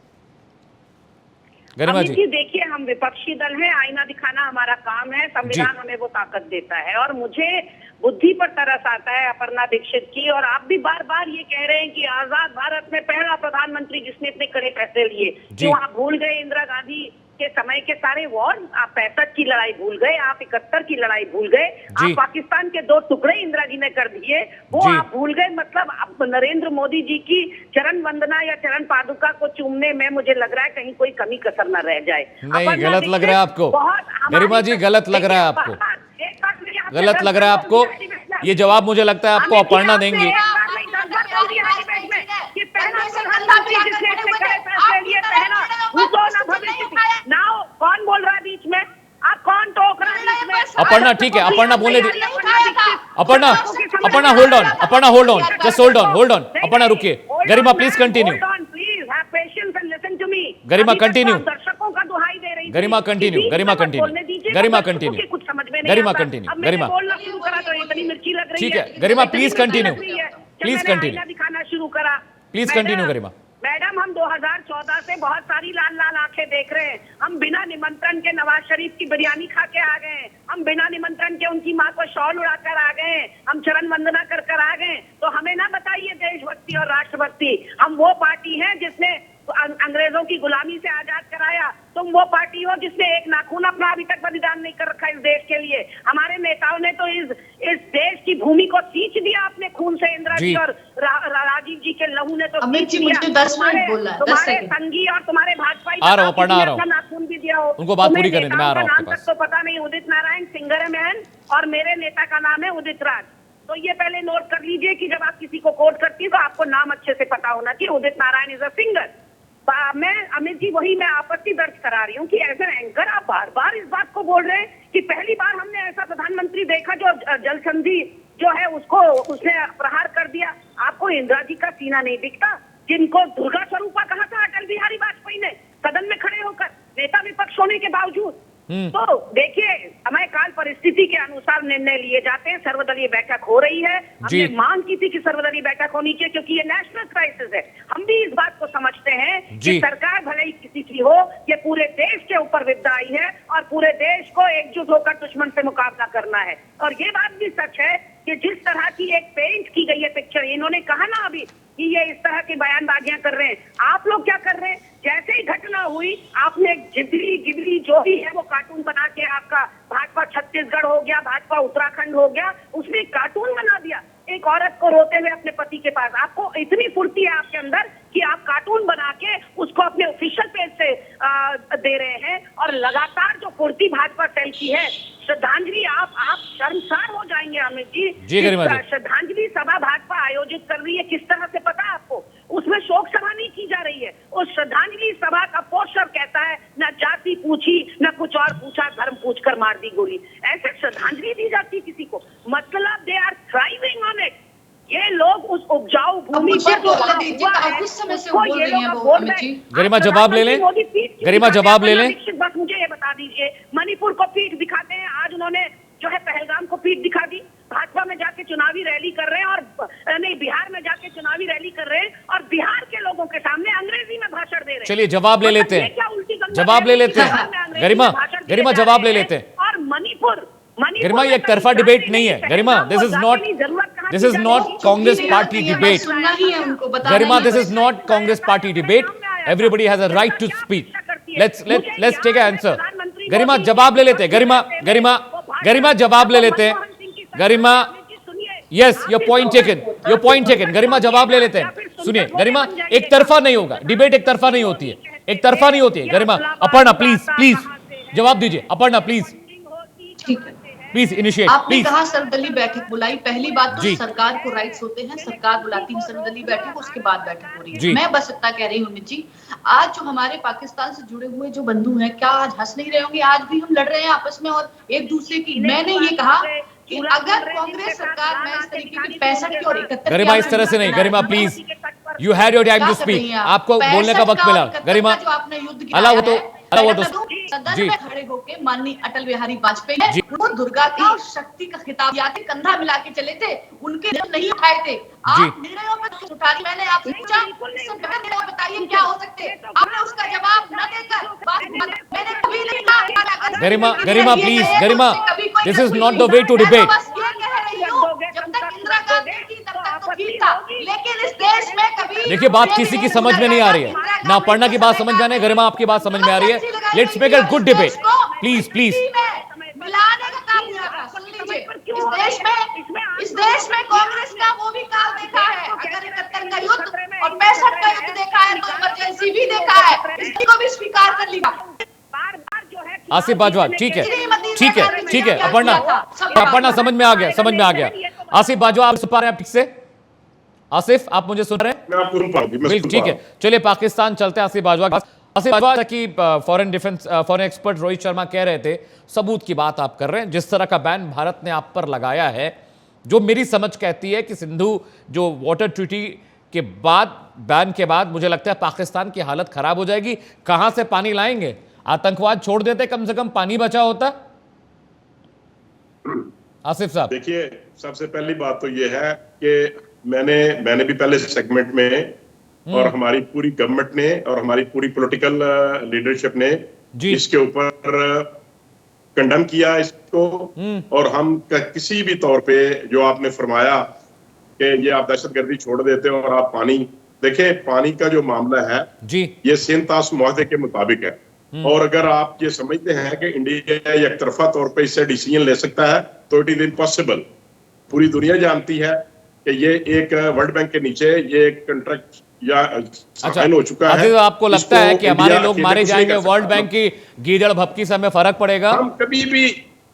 गरिमा जी, देखिए, हम विपक्षी दल हैं, आईना दिखाना हमारा काम है, संविधान हमें वो ताकत देता है। और मुझे बुद्धि पर तरस आता है अपर्णा दीक्षित की, और आप भी बार बार ये कह रहे हैं कि आजाद भारत में पहला प्रधानमंत्री जिसने इतने कड़े फैसले लिए। क्यों आप भूल गए इंदिरा गांधी के समय के सारे वॉर? आप 65 की लड़ाई भूल गए, आप 71 की लड़ाई भूल गए, आप पाकिस्तान के 2 टुकड़े इंदिरा जी ने कर दिए, वो आप भूल गए। मतलब आप नरेंद्र मोदी जी की चरण वंदना या चरण पादुका को चूमने में मुझे लग रहा है कहीं कोई कमी कसर न रह जाए। नहीं, गलत लग रहा है आपको गरिमा जी, गलत लग रहा है आपको, गलत लग रहा है आपको। ये जवाब मुझे लगता है आपको अपर्णा देंगी। कौन बोल रहा है बीच में? आप कौन टोक रहा है बीच में? अपर्णा ठीक है, अपर्णा बोलने दीजिए। Aparna hold on, Aparna hold on, just hold on, Aparna रुकिए। गरिमा प्लीज कंटिन्यू। Garima continue. दर्शकों का दुहाई दे रही। गरिमा कंटिन्यू, गरिमा कंटिन्यू, गरिमा कंटिन्यू, कुछ समझ में नहीं गरिमा आता। कंटिन्यू, अब मैंने गरिमा बोलना शुरू करा तो इतनी मिर्ची लग रही ठीक है। है, गरिमा प्लीज कंटिन्यू, जब प्लीज मैंने कंटिन्यू, आईना दिखाना शुरू करा। Please madam, continue Garima. Madam हम 2014 से बहुत सारी लाल लाल आंखें देख रहे हैं। हम बिना निमंत्रण के नवाज शरीफ की बिरयानी खा के आ गए हैं। हम बिना निमंत्रण के उनकी माँ को शॉल उड़ाकर आ गए हैं। हम चरण वंदना कर कर आ गए। तो हमें ना बताइए देशभक्ति और राष्ट्रभक्ति। हम वो पार्टी है जिसने अंग्रेजों की गुलामी से आजाद कराया। तुम वो पार्टी हो जिसने एक नाखून अपना अभी तक बलिदान नहीं कर रखा इस देश के लिए। हमारे नेताओं ने तो इस देश की भूमि को सींच दिया अपने खून से। इंदिरा जी और राजीव जी के लहू ने तो अमित जी मुझे 10 मिनट बोलना है, 10 तुम्हारे सेकंड। संगी और तुम्हारे भाजपा आ रहा हूं, अपर्णा आ रहा हूं। नाखून भी दिया हो। उनको बात पूरी करने दो, मैं आ रहा हूं आपके पास। तो पता नहीं, उदित नारायण सिंगर मैन और मेरे नेता का नाम है उदित राज। तो ये पहले नोट कर लीजिए कि जब आप किसी को कोट करती है तो आपको नाम अच्छे से पता होना चाहिए। Udit Narayan is a singer. मैं अमित जी वही मैं आपत्ति दर्ज करा रही हूँ कि एज एन एंकर आप बार बार इस बात को बोल रहे हैं कि पहली बार हमने ऐसा प्रधानमंत्री देखा जो जल संधि जो है उसने प्रहार कर दिया। आपको इंदिरा जी का सीना नहीं दिखता, जिनको दुर्गा स्वरूपा कहा था अटल बिहारी वाजपेयी ने सदन में खड़े होकर, नेता विपक्ष होने के बावजूद। तो देखिए, समय काल परिस्थिति के अनुसार निर्णय लिए जाते हैं। सर्वदलीय बैठक हो रही है। हमने मांग की थी कि सर्वदलीय बैठक होनी चाहिए क्योंकि ये नेशनल क्राइसिस है। हम भी इस बात को समझते हैं कि सरकार भले ही किसी की हो, ये पूरे देश के ऊपर विपदा आई है और पूरे देश को एकजुट होकर दुश्मन से मुकाबला करना है। और ये बात भी सच है कि जिस तरह की एक पेंट की गई है पिक्चर, इन्होंने कहा ना अभी कि ये इस तरह की बयानबाजियां कर रहे हैं। आप लोग क्या कर रहे हैं? जैसे ही घटना हुई आपने जिबली गिबली जो भी है वो कार्टून बना के, आपका भाजपा छत्तीसगढ़ हो गया, भाजपा उत्तराखंड हो गया, उसने एक कार्टून बना दिया एक औरत को रोते हुए अपने पति के पास। आपको इतनी फुर्ती है आपके अंदर कि आप कार्टून बना के उसको अपने ऑफिशियल पेज से दे रहे हैं। और लगातार जो फुर्ती भाजपा सेल की है, श्रद्धांजलि आप शर्मसार हो जाएंगे अमित जी। श्रद्धांजलि सभा भाजपा आयोजित कर रही है, किस तरह से पता है आपको? उसमें शोक सभा नहीं की जा रही है। उस श्रद्धांजलि सभा का पोस्टर कहता है न जाति पूछी न कुछ और पूछा, धर्म पूछकर मार दी गोली। ऐसे श्रद्धांजलि दी जाती है किसी को? मतलब they are thriving on it. ये लोग उस उपजाऊ भूमि पर जो कुछ समय से बोल रही हैं वो अमित जी। गरिमा जवाब ले लें, गरिमा जवाब ले लें। बस मुझे ये बता दीजिए, मणिपुर को पीठ दिखाते हैं। आज उन्होंने जो है पहलगाम को पीठ दिखा दी। भाजपा में जाके चुनावी रैली कर रहे हैं और नहीं, बिहार में जाके चुनावी रैली कर रहे हैं और बिहार के लोगों के सामने अंग्रेजी में भाषण दे रहे हैं। चलिए जवाब ले लेते हैं, जवाब ले लेते हैं। गरिमा जवाब ले लेते हैं। और मणिपुर गरिमा ये एक तरफा डिबेट नहीं है। Garima this is not Congress party debate. Garima this is not Congress party debate. Everybody has a right to speak. Let's take a answer. Garima जवाब ले लेते हैं। गरिमा जवाब ले लेते हैं। Garima yes, your point taken. Garima जवाब ले लेते हैं। सुनिए गरिमा, एक तरफा नहीं होगा डिबेट, एक तरफा नहीं होती है, एक तरफा नहीं होती है। गरिमा, अपर्णा प्लीज जवाब दीजिए। Aparna please please initiate. आपने कहा सर्वदलीय बैठक बुलाई। पहली बात तो सरकार को राइट्स होते हैं, सरकार बुलाती है सर्वदलीय बैठक, उसके बाद बैठक हो रही है। मैं बस इतना कह रही हूँ अमित जी, आज जो हमारे पाकिस्तान से जुड़े हुए जो बंधु हैं, क्या आज हंस नहीं रहे होंगे? आज भी हम लड़ रहे हैं आपस में और एक दूसरे की। मैंने ये कहा कि अगर कांग्रेस सरकार में इस तरीके की 65 की और 71 गरिमा इस तरह से नहीं। Garima please, you had your time to speak. आपको बोलने का वक्त मिला। गरिमा अल्लाह वो तो सदन में खड़े होके माननीय अटल बिहारी वाजपेयी वो दुर्गा का और शक्ति का खिताब या के कंधा मिला के चले थे, उनके नहीं उठाए थे। आप निर्णयों में उठा रही। मैंने आपसे पूछा बताइए क्या हो सकते, आपने उसका जवाब न देकर मैंने कभी नहीं कहा। Garima please, Garima this is not the way to debate. जब तक इंदिरा गांधी थी तब तक तो ठीक था, लेकिन इस देश में कभी देखिए बात किसी की समझ में नहीं आ रही है ना। अपर्णा की बात समझ में आ रही है, गरिमा आपकी बात समझ में आ रही है। Let's make a good debate please. मिलाने का काम किया था। सुन लीजिए, इस देश में कांग्रेस का वो भी काल देखा है। अगर 71 का युद्ध और 65 का युद्ध देखा है तो इमरजेंसी भी देखा है, इसको भी स्वीकार कर लिया। आसिफ बाजवा, ठीक है। अपर्णा समझ में आ गया। आसिफ बाजवा आप सुन पा रहे हैं आप ठीक से? आसिफ आप मुझे सुन रहे हैं? मैं आपको सुन पा रहा हूं। ठीक है, चलिए पाकिस्तान चलते हैं आसिफ बाजवा। कि फॉरेन एक्सपर्ट रोहित शर्मा कह रहे थे, सबूत की बात आप कर रहे हैं। जिस तरह का बैन भारत ने आप पर लगाया है, जो मेरी समझ कहती है कि सिंधु जो वाटर ट्रीटी के बाद, बैन के बाद, मुझे लगता है पाकिस्तान की हालत खराब हो जाएगी। कहां से पानी लाएंगे? आतंकवाद छोड़ देते, कम से कम पानी बचा होता। आसिफ साहब, देखिए, सबसे पहली बात तो ये है कि मैंने भी पहले सेगमेंट में और हमारी पूरी गवर्नमेंट ने और हमारी पूरी पॉलिटिकल लीडरशिप ने इसके ऊपर कंडेम किया इसको, और हम किसी भी तौर पे जो आपने फरमाया कि ये आप दहशतगर्दी छोड़ देते हो और आप पानी, देखें पानी का जो मामला है जी, ये सिंतास मुआहदे के मुताबिक है, और अगर आप ये समझते हैं कि इंडिया एक तरफा तौर पे इससे डिसीजन ले सकता है तो इट इज इम्पॉसिबल। पूरी दुनिया जानती है कि ये एक वर्ल्ड बैंक के नीचे ये एक कॉन्ट्रैक्ट या साइन हो चुका है। आपको लगता है कि हमारे लोग मारे जाएंगे वर्ल्ड बैंक की गीदड़ भपकी से हमें फर्क पड़ेगा? हम कभी भी,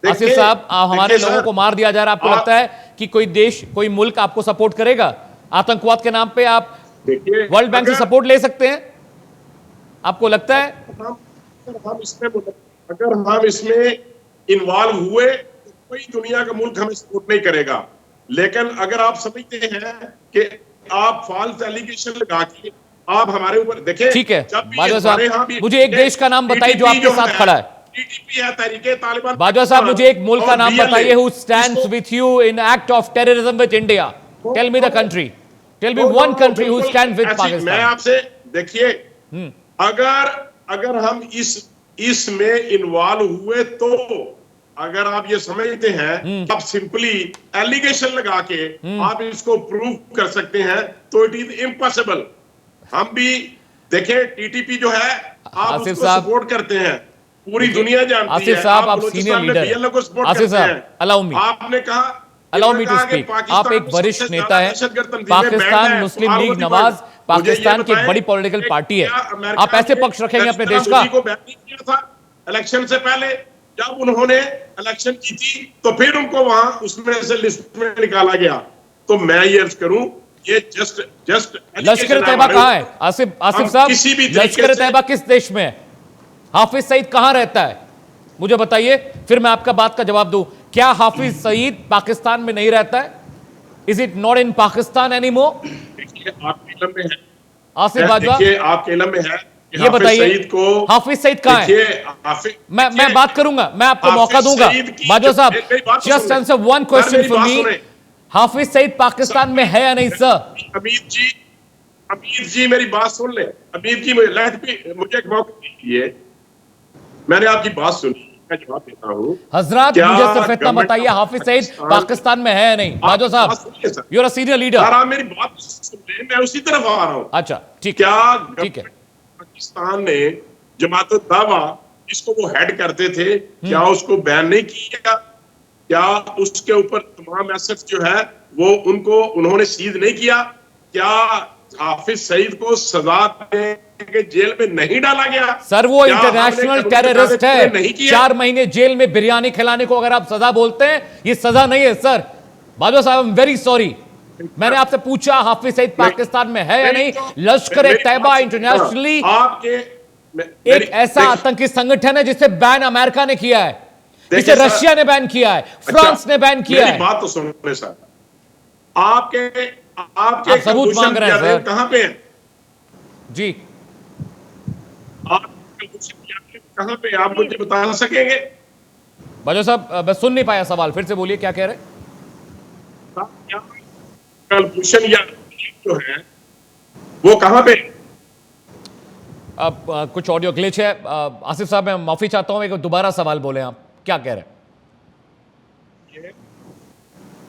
आसिफ साहब, हमारे लोगों को मार दिया जा रहा है, आपको लगता है कि कोई देश, कोई मुल्क आपको सपोर्ट करेगा? आतंकवाद के नाम पे आप वर्ल्ड बैंक से सपोर्ट ले सकते हैं? आपको लगता है? अगर हम इसमें इन्वॉल्व हुए तो कोई दुनिया का मुल्क हमें सपोर्ट नहीं करेगा। लेकिन अगर आप समझते हैं कि आप फॉल्स एलिगेशन लगा के आप हमारे ऊपर, देखिए, ठीक है बाजवा साहब, मुझे एक देश का नाम बताइए जो आपके साथ खड़ा है। टीटीपी है, तहरीके तालिबान। बाजवा साहब, मुझे एक मुल्क का नाम बताइए who stands with you in act of terrorism with India. Tell me the country, tell me one country who stands with Pakistan. मैं आपसे, देखिए, अगर हम इसमें इन्वॉल्व हुए तो अगर आप ये समझते हैं आप सिंपली एलिगेशन लगा के आप इसको प्रूव कर सकते हैं तो इट इज इम्पॉसिबल। हम भी देखें, टीटीपी जो है आप उसको सपोर्ट करते हैं, पूरी दुनिया जानती है। आसिफ साहब, आप सीनियर लीडर हैं। आसिफ साहब, अलाउ मी, आपने कहा, अलाउ मी टू स्पीक। आप एक वरिष्ठ नेता हैं, पाकिस्तान मुस्लिम लीग नवाज पाकिस्तान की एक बड़ी पॉलिटिकल पार्टी है, आप ऐसे पक्ष रखेंगे अपने देश का? इलेक्शन से पहले जब उन्होंने इलेक्शन की थी तो फिर उनको वहां उसमें से लिस्ट में निकाला गया। तो मैं ये अर्ज करूं, ये जस्ट लश्कर तैयबा कहां है? आसिफ साहब, लश्कर तैयबा किस देश में है? हाफिज सईद कहां रहता है, मुझे बताइए, फिर मैं आपका बात का जवाब दूं। क्या हाफिज सईद पाकिस्तान में नहीं रहता है? Is it not in Pakistan anymore? आपके इल्म में है आसिफ बाजवा, आपके इल्म में है, ये बताइए हाफिज सईद कहां है? मैं बात करूंगा, मैं आपको मौका दूंगा। बाजवा साहब, just answer one question for me, Hafiz Saeed Pakistan में है या नहीं सर? अमीर जी मेरी बात सुन ले। अमीर जी मुझे एक मौका दीजिए, मैंने आपकी बात सुनी, मैं जवाब देता हूं। हजरत, मुझे सिर्फ इतना बताइए, हाफिज सईद पाकिस्तान में है या नहीं? Bajwa sahab, you are a senior leader, मेरी बात सुन ले, मैं उसी तरफ आ रहा हूं। अच्छा, ठीक है, ठीक है। पाकिस्तान ने जमात दावा जिसको वो हेड करते थे, क्या उसको बैन नहीं किया? क्या उसके ऊपर तमाम एसेट्स जो है वो उन्होंने सीज नहीं किया? क्या हाफिज सईद को सजा के जेल में नहीं डाला गया? सर, वो इंटरनेशनल टेररिस्ट है, 4 महीने जेल में बिरयानी खिलाने को अगर आप सजा बोलते हैं, ये सजा नहीं है sir. Bajwa sahab, I am very sorry, मैंने आपसे पूछा हाफिज सईद पाकिस्तान में है या नहीं। लश्कर तैयबा इंटरनेशनली एक ऐसा आतंकी संगठन है जिसे बैन अमेरिका ने किया है, जिसे रशिया ने बैन किया है, फ्रांस ने बैन किया है। बात तो सुनो सर, आपके आप सबूत मांग रहे हैं सर, कहां पे है जी? आप कहां पे, आप मुझे बता सकेंगे? बाजवा साहब, मैं सुन नहीं पाया सवाल, फिर से बोलिए, क्या कह रहे हैं? कलभूषण यादव जो है वो कहां पे? अब कुछ ऑडियो ग्लिच है। आसिफ साहब, मैं माफी चाहता हूं, एक दोबारा सवाल बोले, आप क्या कह रहे हैं?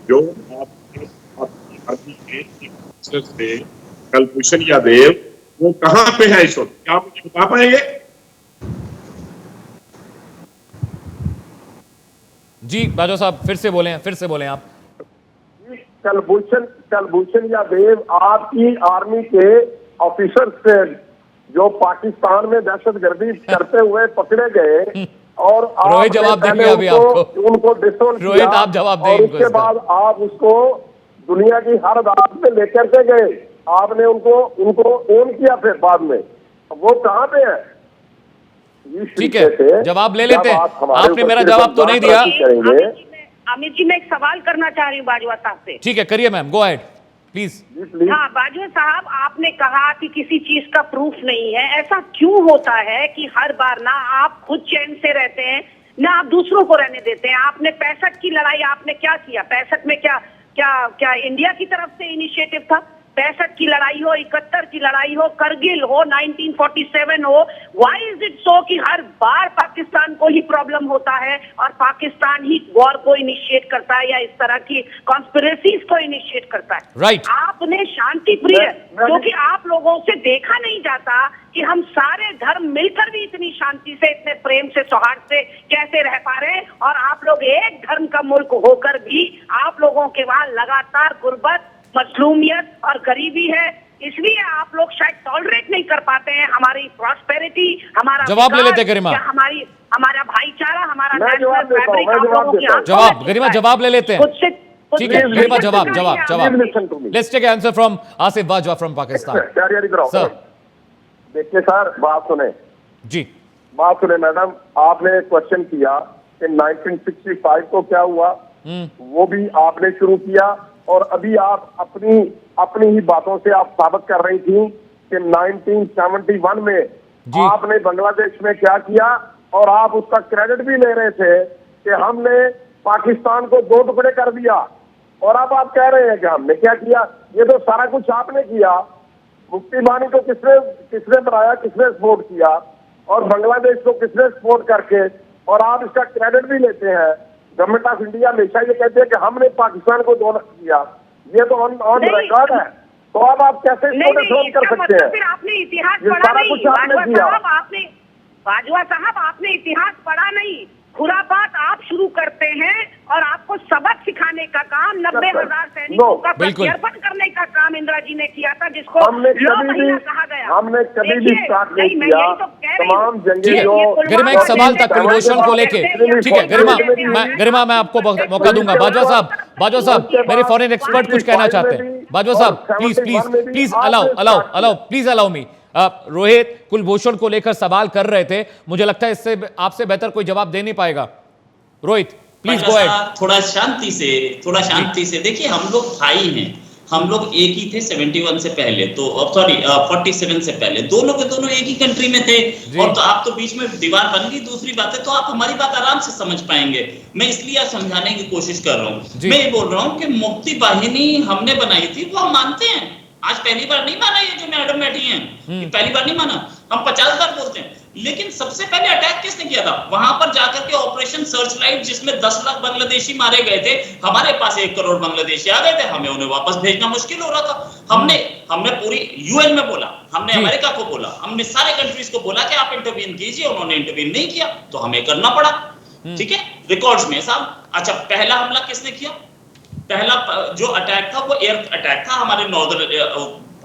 जो कलभूषण यादव वो कहां पे है इस वक्त, क्या आप मुझे बता पाएंगे? जी बाजवा साहब, फिर से बोलें आप। कलभूषण यादव आपकी आर्मी के ऑफिसर से जो पाकिस्तान में दहशतगर्दी करते हुए पकड़े गए और रोहित जवाब देंगे अभी आपको, उनको डिसोल्व किया, रोहित आप जवाब देंगे, उसके बाद आप उसको दुनिया की हर अदालत में लेकर के गए, आपने उनको ओन किया, फिर बाद में वो कहां पे है? ठीक है, जवाब ले लेते हैं। आपने मेरा जवाब तो नहीं दिया। अमित जी, मैं एक सवाल करना चाह रही हूँ बाजवा साहब से। ठीक है, करिए मैम, गो अहेड प्लीज। हाँ बाजवा साहब, आपने कहा कि किसी चीज का प्रूफ नहीं है। ऐसा क्यों होता है कि हर बार ना आप खुद चैन से रहते हैं ना आप दूसरों को रहने देते हैं? आपने 65 की लड़ाई आपने क्या किया? 65 में क्या क्या क्या इंडिया की तरफ से इनिशिएटिव था? 65 की लड़ाई हो, 71 की लड़ाई हो, करगिल हो, 1947 हो, व्हाई इज इट सो कि हर बार पाकिस्तान को ही प्रॉब्लम होता है और पाकिस्तान ही वॉर को इनिशिएट करता है या इस तरह की कॉन्स्पिरेसीज को इनिशिएट करता है? राइट। आपने शांति प्रिय, क्योंकि आप लोगों से देखा नहीं जाता कि हम सारे धर्म मिलकर भी इतनी शांति से, इतने प्रेम से, सौहार्द से कैसे रह पा रहे हैं, और आप लोग एक धर्म का मुल्क होकर भी आप लोगों के वहां लगातार गुर्बत, मजलूमियत और गरीबी है। इसलिए आप लोग शायद टॉलरेट नहीं कर पाते हैं हमारी प्रॉस्पेरिटी, हमारा जवाब ले लेते गरिमा, हमारा भाईचारा, हमारा नेशनल फैब्रिक। आप लोगों की जवाब गरिमा, जवाब ले लेते हैं। ठीक है गरिमा, जवाब। Let's take answer from Asif Bajwa from Pakistan. Sir देखिए सर, बात सुने जी, बात सुने मैडम। आपने क्वेश्चन किया कि 1965 को क्या हुआ, वो भी आपने शुरू किया, और अभी आप अपनी ही बातों से आप साबित कर रही थी कि 1971 में आपने बांग्लादेश में क्या किया, और आप उसका क्रेडिट भी ले रहे थे कि हमने पाकिस्तान को 2 टुकड़े कर दिया, और अब आप कह रहे हैं कि हमने क्या किया। ये तो सारा कुछ आपने किया। मुफ्ती बानी को किसने बनाया, किसने सपोर्ट किया, और बांग्लादेश को किसने सपोर्ट करके, और आप इसका क्रेडिट भी लेते हैं। गवर्नमेंट ऑफ इंडिया हमेशा ये कहते हैं कि हमने पाकिस्तान को 2 किया, ये तो ऑन रिकॉर्ड है। तो अब आप कैसे इसको कर सकते हैं? फिर आपने इतिहास पढ़ा नहीं बाजवा साहब, आपने इतिहास पढ़ा नहीं। खुरापात आप शुरू करते हैं, और आपको सबक सिखाने का काम 90,000 सैनिकों का प्रत्यर्पण करने का काम इंदिरा जी ने किया था, जिसको कहा गया। हमने कभी भी स्टार्ट नहीं किया। तमाम जंगें गरिमा, एक सवाल था कुलभूषण को लेके। ठीक है गरिमा, मैं आपको मौका दूंगा। बाजवा साहब मेरे फॉरेन एक्सपर्ट कुछ कहना चाहते हैं। बाजवा साहब please allow me. Rohit Kulbhushan को लेकर सवाल कर रहे थे, मुझे लगता है इससे आपसे बेहतर कोई जवाब दे नहीं पाएगा। Rohit please go ahead. थोड़ा शांति से देखिए, हम लोग भाई हैं, हम लोग एक ही थे 71 से पहले, तो 47 से पहले दोनों के दोनों एक ही कंट्री में थे। और तो आप तो बीच में दीवार बन गई, दूसरी बात है, तो आप हमारी बात आराम से समझ पाएंगे। मैं इसलिए समझाने की कोशिश कर रहा हूँ। मैं ये बोल रहा हूँ कि मुक्ति वाहिनी हमने बनाई थी, वो हम मानते हैं। आज पहली बार नहीं माना ये जो मैडम बैठी हैं, पहली बार नहीं माना, हम 50 बार बोलते हैं। लेकिन सबसे पहले अटैक किसने किया था? वहां पर जाकर के ऑपरेशन सर्चलाइट, जिसमें 10 लाख बांग्लादेशी मारे गए थे। हमारे पास 1 करोड़ बांग्लादेशी आ गए थे, हमें उन्हें वापस भेजना मुश्किल हो रहा था। हमने पूरी यूएन में बोला, हमने अमेरिका को बोला, हमने सारे कंट्रीज को बोला कि आप इंटरवीन कीजिए, उन्होंने इंटरवीन नहीं किया, तो हमें करना पड़ा। ठीक है, रिकॉर्ड्स में साहब। अच्छा, पहला हमला किसने किया? पहला जो अटैक था वो एयर अटैक था हमारे नॉर्दर्न,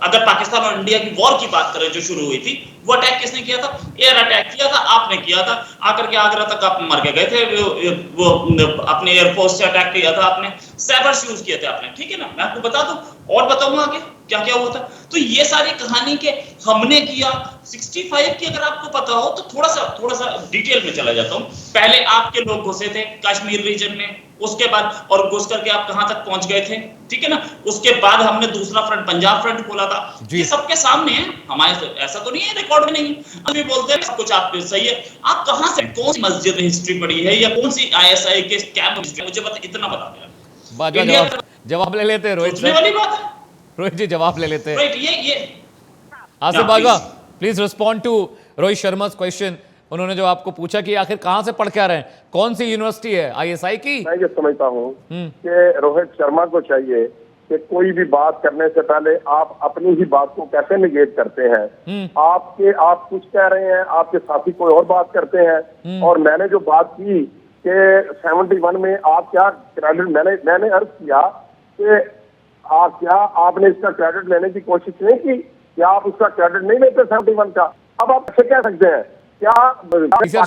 अगर पाकिस्तान और इंडिया की वॉर की बात करें जो शुरू हुई थी, वो अटैक किसने किया था? एयर अटैक किया था, आपने किया था। आकर के आगरा तक आप मर के गए थे। वो अपने एयरफोर्स से अटैक किया था आपने, सैबर्स यूज किए थे आपने। ठीक है ना, मैं आपको बता दूं और बताऊंगा आगे क्या क्या हुआ था। तो ये सारी कहानी के हमने किया। 65 की अगर आपको पता हो तो थोड़ा सा डिटेल में चला जाता हूं। पहले आपके लोग घुसे थे कश्मीर रीजन में, उसके बाद और घुस करके आप कहां तक पहुंच गए थे, ठीक है ना। उसके बाद हमने दूसरा फ्रंट, पंजाब फ्रंट खोला था। ये सबके सामने है, हमारे ऐसा तो नहीं है रिकॉर्ड में नहीं। हम भी बोलते हैं सब कुछ आप सही है। आप कहां से, कौन सी मस्जिद में हिस्ट्री पढ़ी है या कौन सी ISI के कैंप हिस्ट्री, मुझे बता, इतना बता देना। जवाब ले लेते हैं रोहित जी, वाली बात है। रोहित जी जवाब ले लेते हैं। ये Asif Bajwa please respond to Rohit Sharma question. उन्होंने जो आपको पूछा कि आखिर कहां से पढ़ के आ रहे हैं, कौन सी यूनिवर्सिटी है, ISI की? मैं ये समझता हूँ कि रोहित शर्मा को चाहिए कि कोई भी बात करने से पहले आप अपनी ही बात को कैसे निगेट करते हैं। आप कुछ कह रहे हैं, आपके साथी कोई और बात करते हैं। और मैंने जो बात की कि 71 में आप क्या क्रेडिट, मैंने अर्ज किया कि क्या आपने इसका क्रेडिट लेने की कोशिश नहीं की? क्या आप उसका क्रेडिट नहीं लेते 71 का? अब आप कैसे कह सकते हैं? क्या पाकिस्तान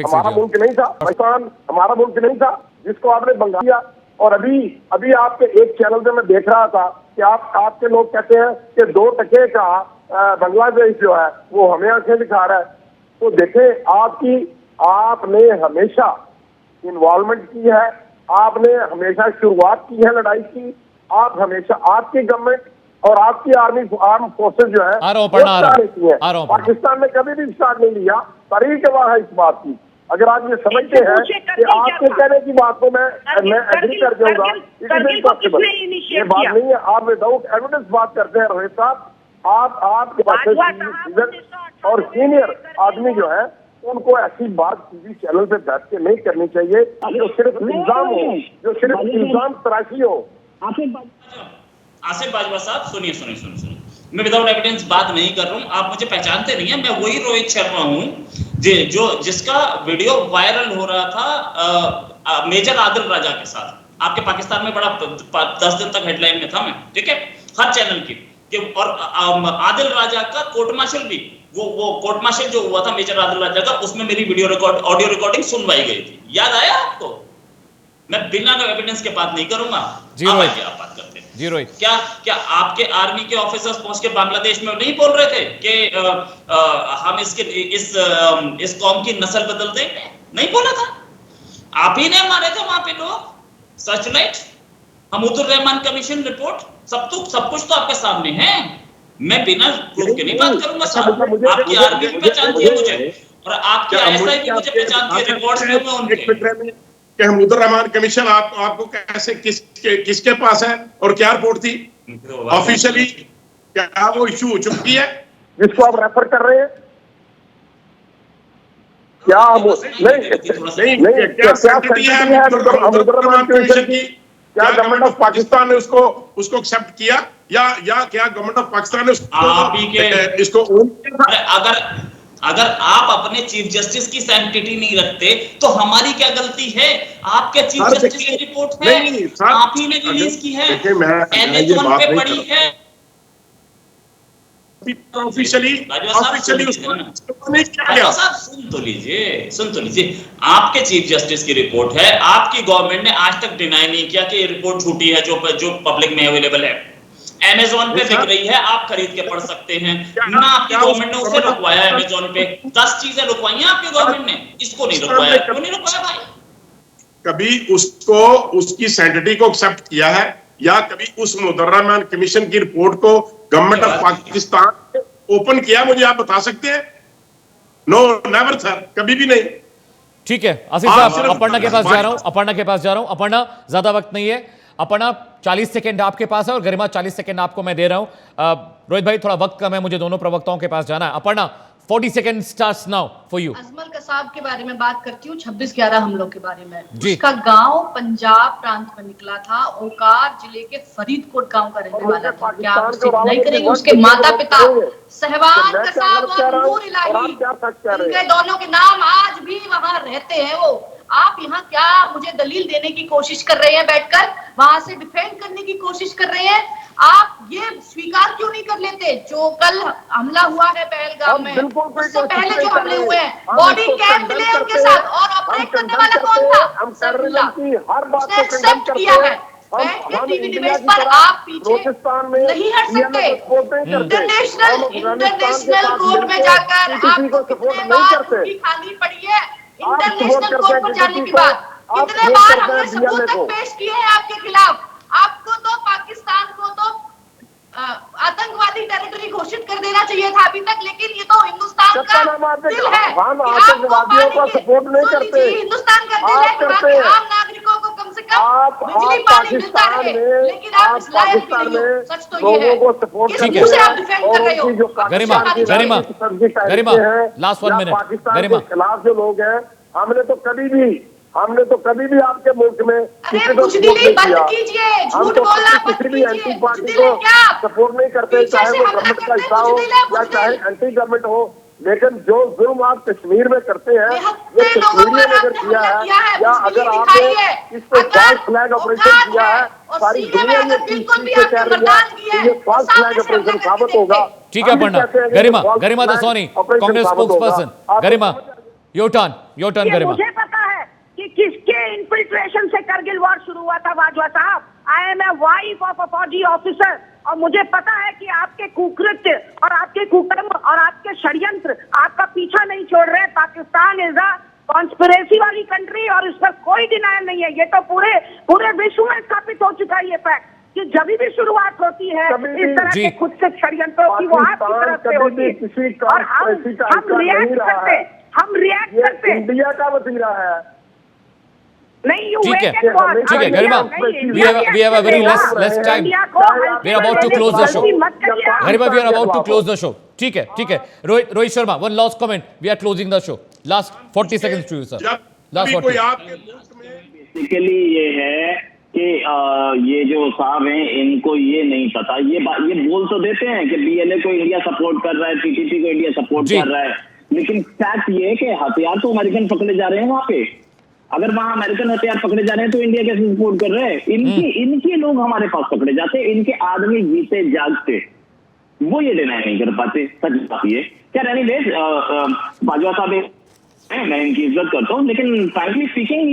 हमारा मुल्क नहीं था? पाकिस्तान हमारा मुल्क नहीं था जिसको आपने बंगाल दिया। और अभी आपके एक चैनल पे मैं देख रहा था कि आपके लोग कहते हैं कि 2 टके का बांग्लादेश जो है वो हमें आंखें दिखा रहा है। तो देखें, आपने हमेशा इन्वॉल्वमेंट की है, आपने हमेशा शुरुआत की है लड़ाई की, आप हमेशा आपकी गवर्नमेंट और आपकी आर्म फोर्सेस जो है पाकिस्तान में कभी भी स्टार्ट नहीं लिया। तारीख गवाह है इस बात की। अगर आप ये समझते हैं कि आपके कहने की बात को मैं एग्री कर जाऊंगा, इट इज इम्पॉसिबल, ये बात नहीं है। आप विदाउट एविडेंस बात करते हैं रोहित साहब। आपके पास और सीनियर आदमी जो है उनको ऐसी बात टीवी चैनल पे बैठ के नहीं करनी चाहिए जो सिर्फ इल्जाम हो, जो सिर्फ इल्जाम तराशी हो। आसिफ बाजवा साहब सुनिए, मैं विदाउट एविडेंस बात नहीं कर रहा हूं। आप मुझे पहचानते नहीं है, मैं वही रोहित शर्मा हूं जिसका वीडियो वायरल हो रहा था मेजर आदिल राजा के साथ। आपके पाकिस्तान में बड़ा 10 दिन तक हेडलाइन में था मैं, ठीक है, हर चैनल की। और आदिल राजा का कोर्ट मार्शल भी, वो कोर्ट मार्शल जो हुआ था मेजर आदिल राजा का, उसमें मेरी ऑडियो रिकॉर्डिंग सुनवाई गई थी। याद आया आपको? मैं बिना एविडेंस के बात नहीं करूंगा। आप बात करते हैं जी रोहित। क्या आपके आर्मी के ऑफिसर्स पहुंच के बांग्लादेश में नहीं बोल रहे थे कि हम इस कौम की नस्ल बदल देंगे? नहीं बोला था? आप ही ने मारे थे वहां पे लोग। Searchlight, Hamoodur Rahman commission report, सब कुछ तो आपके सामने है। मैं बिना प्रूफ के नहीं बात करूंगा साहब। आपकी आर्मी भी पहचानती है मुझे और आपकी आईएसआई भी मुझे पहचानती है, रिकॉर्ड्स में उनके। हमूदुर रहमान कमीशन आपको कैसे किसके पास है और क्या रिपोर्ट थी ऑफिशियली? क्या वो इशू हो चुकी है जिसको आप रेफर कर रहे हैं? क्या क्या गवर्नमेंट ऑफ पाकिस्तान ने उसको एक्सेप्ट किया या क्या गवर्नमेंट ऑफ पाकिस्तान ने इसको अगर आप अपने चीफ जस्टिस की सैंक्टिटी नहीं रखते तो हमारी क्या गलती है? आपके चीफ जस्टिस की रिपोर्ट है, आप ही ने रिलीज की है, अमेज़न पे पड़ी है। ऑफिशियली सुन तो लीजिए, आपके चीफ जस्टिस की रिपोर्ट है। आपकी गवर्नमेंट ने आज तक डिनाई नहीं किया कि ये रिपोर्ट झूठी है जो पब्लिक में अवेलेबल है। अमेज़न पे बिक रही है, आप खरीद के पढ़ सकते हैं ना। आपकी गवर्नमेंट ने उसे रुकवाया अमेज़न पे। 10 चीजें रुकवाई हैं आपकी गवर्नमेंट ने, इसको नहीं रुकवाया। क्यों नहीं रुकवाया भाई? कभी उसको उसकी सैंक्टिटी को एक्सेप्ट किया है या कभी उस मुहद्दर रहमान कमीशन की रिपोर्ट को गवर्नमेंट ऑफ पाकिस्तान ओपन किया? मुझे आप बता सकते हैं? नो, नेवर सर, कभी भी नहीं। ठीक है आसिफ साहब, अपर्णा के पास जा रहा हूं। अपर्णा, ज्यादा वक्त नहीं है। अपर्णा 40 सेकंड आपके पास है और गरिमा 40 सेकंड आपको मैं दे रहा हूं। रोहित भाई थोड़ा वक्त कम है, मुझे दोनों प्रवक्ताओं के पास जाना है। Aparna 40 second starts now for you. Ajmal Kasab के बारे में बात करती हूँ, 26/11 हमलों के बारे में। उसका गांव पंजाब प्रांत में निकला था, ओकार जिले के फरीदकोट गांव का रहने वाला था। क्या आप उसकी नहीं करेंगे? उसके माता पिता सहवान कसाब और नूर इलाही, उनके दोनों के नाम आज भी वहां रहते हैं। वो आप यहाँ क्या मुझे दलील देने की कोशिश कर रहे हैं? बैठकर वहां से डिफेंड करने की कोशिश कर रहे हैं। आप ये स्वीकार क्यों नहीं कर लेते? जो कल हमला हुआ है पहलगाम में, उससे पहले जो हमले हुए हैं, बॉडी कैम मिले उनके साथ और ऑपरेट करने वाला कौन था? सरउल्लाह। उसने एक्सेप्ट किया है। टीवी डिबेट पर आप पीछे नहीं हट सकते। इंटरनेशनल कोर्ट में जाकर आपको कितने बार छुट्टी खानी पड़ी है? इंटरनेशनल कोर्ट पर जाने के बाद कितने बार हमने सबूत तक पेश किए हैं आपके खिलाफ। आपको तो पाकिस्तान को तो आतंकवादी टेरिटरी घोषित कर देना चाहिए था अभी तक, लेकिन ये तो हिंदुस्तान का दिल है। हम आतंकवादियों को सपोर्ट नहीं करते। हिंदुस्तान का दिल है कि वहाँ के आम नागरिकों को कम से कम बिजली पानी मिलता रहे, लेकिन आप इस लायक भी नहीं हो। सच तो ये है। किस मुंह से आप डिफेंड कर रहे हो? गरिमा लास्ट 1 मिनट। गरिमा के खिलाफ जो लोग हैं, हमने तो कभी भी आपके मुल्क में कुछ भी नहीं। बंद कीजिए, झूठ बोलना बंद कीजिए। सपोर्ट नहीं करते, चाहे वो गवर्नमेंट का हिस्सा हो या चाहे एंटी गवर्नमेंट हो। लेकिन जो जुल्म आप कश्मीर में करते हैं, ये कश्मीर में अगर किया है या अगर आपने इस पे फॉल्स फ्लैग ऑपरेशन किया है, सारी दुनिया ये चीज से कह रही है, ये फॉल्स फ्लैग ऑपरेशन साबित होगा। ठीक है Aparna. Garima Dasoni, Congress spokesperson. Garima, your turn Garima. मुझे पता है कि किसके इन्फिल्ट्रेशन से करगिल वॉर शुरू हुआ था Bajwa sahab. I am a wife of a फौजी ऑफिसर और मुझे पता है कि आपके कुकृत्य और आपके कुकर्म और आपके षड्यंत्र आपका पीछा नहीं छोड़ रहे। पाकिस्तान इज अ कॉन्स्पिरेसी वाली कंट्री और इस पर कोई डिनायल नहीं है। ये तो पूरे विश्व में स्थापित हो चुका है ये फैक्ट कि जब भी शुरुआत होती है इस तरह के खुद से षड्यंत्रों की वो आपकी तरफ से होती है और हम रिएक्ट करते इंडिया का वतीरा है। नहीं, ठीक है गरिमा, we have a very less time. We are about to close the show. Garima, we are about to close the show. ठीक है Rohit Sharma, one last comment. We are closing the show. Last 40 seconds to you, sir. Last 40. Basically ये है कि ये जो साहब हैं इनको ये नहीं पता, ये बोल तो देते हैं कि बीएलए को इंडिया सपोर्ट कर रहा है, टीटीपी को इंडिया सपोर्ट कर रहा है, लेकिन फैक्ट ये है कि हथियार तो अमेरिकन पकड़े जा रहे हैं वहां पे। अगर वहां अमेरिकन हथियार पकड़े जा रहे हैं तो इंडिया कैसे सपोर्ट कर रहे हैं? इनके लोग हमारे पास पकड़े जाते, इनके आदमी जीते जागते, वो ये डिनाई नहीं कर पाते। सच बात ये क्या एनीवेज बाजवा साहब मैं इनकी इज्जत करता हूँ, लेकिन फ्रैंकली स्पीकिंग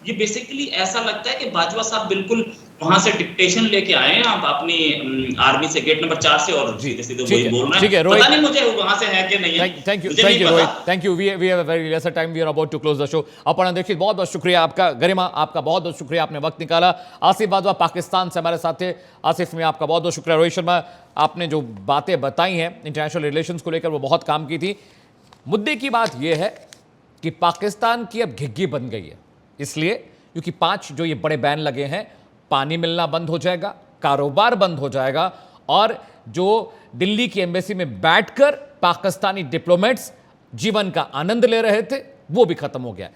ये बेसिकली ऐसा लगता है कि बाजवा साहब बिल्कुल वहां से डिक्टेशन लेके आए हैं आप अपनी आर्मी से गेट नंबर 4 से और सीधे वही बोल रहे हैं। पता नहीं मुझे वहां से है कि नहीं है। Thank you Rohit, thank you. We have a very less time, we are about to close the show. अपना देखिए, बहुत बहुत शुक्रिया आपका। गरिमा, आपका बहुत बहुत शुक्रिया, आपने वक्त निकाला। आसिफ बाजवा पाकिस्तान से हमारे साथ थे। आसिफ में आपका बहुत बहुत शुक्रिया। रोहित शर्मा, आपने जो बातें बताई हैं इंटरनेशनल रिलेशंस को लेकर वो बहुत काम की थी। मुद्दे की बात यह है कि पाकिस्तान की अब घिग्गी बन गई है, इसलिए क्योंकि 5 जो ये बड़े बैन लगे हैं, पानी मिलना बंद हो जाएगा, कारोबार बंद हो जाएगा, और जो दिल्ली की एम्बेसी में बैठकर पाकिस्तानी डिप्लोमेट्स जीवन का आनंद ले रहे थे वो भी खत्म हो गया।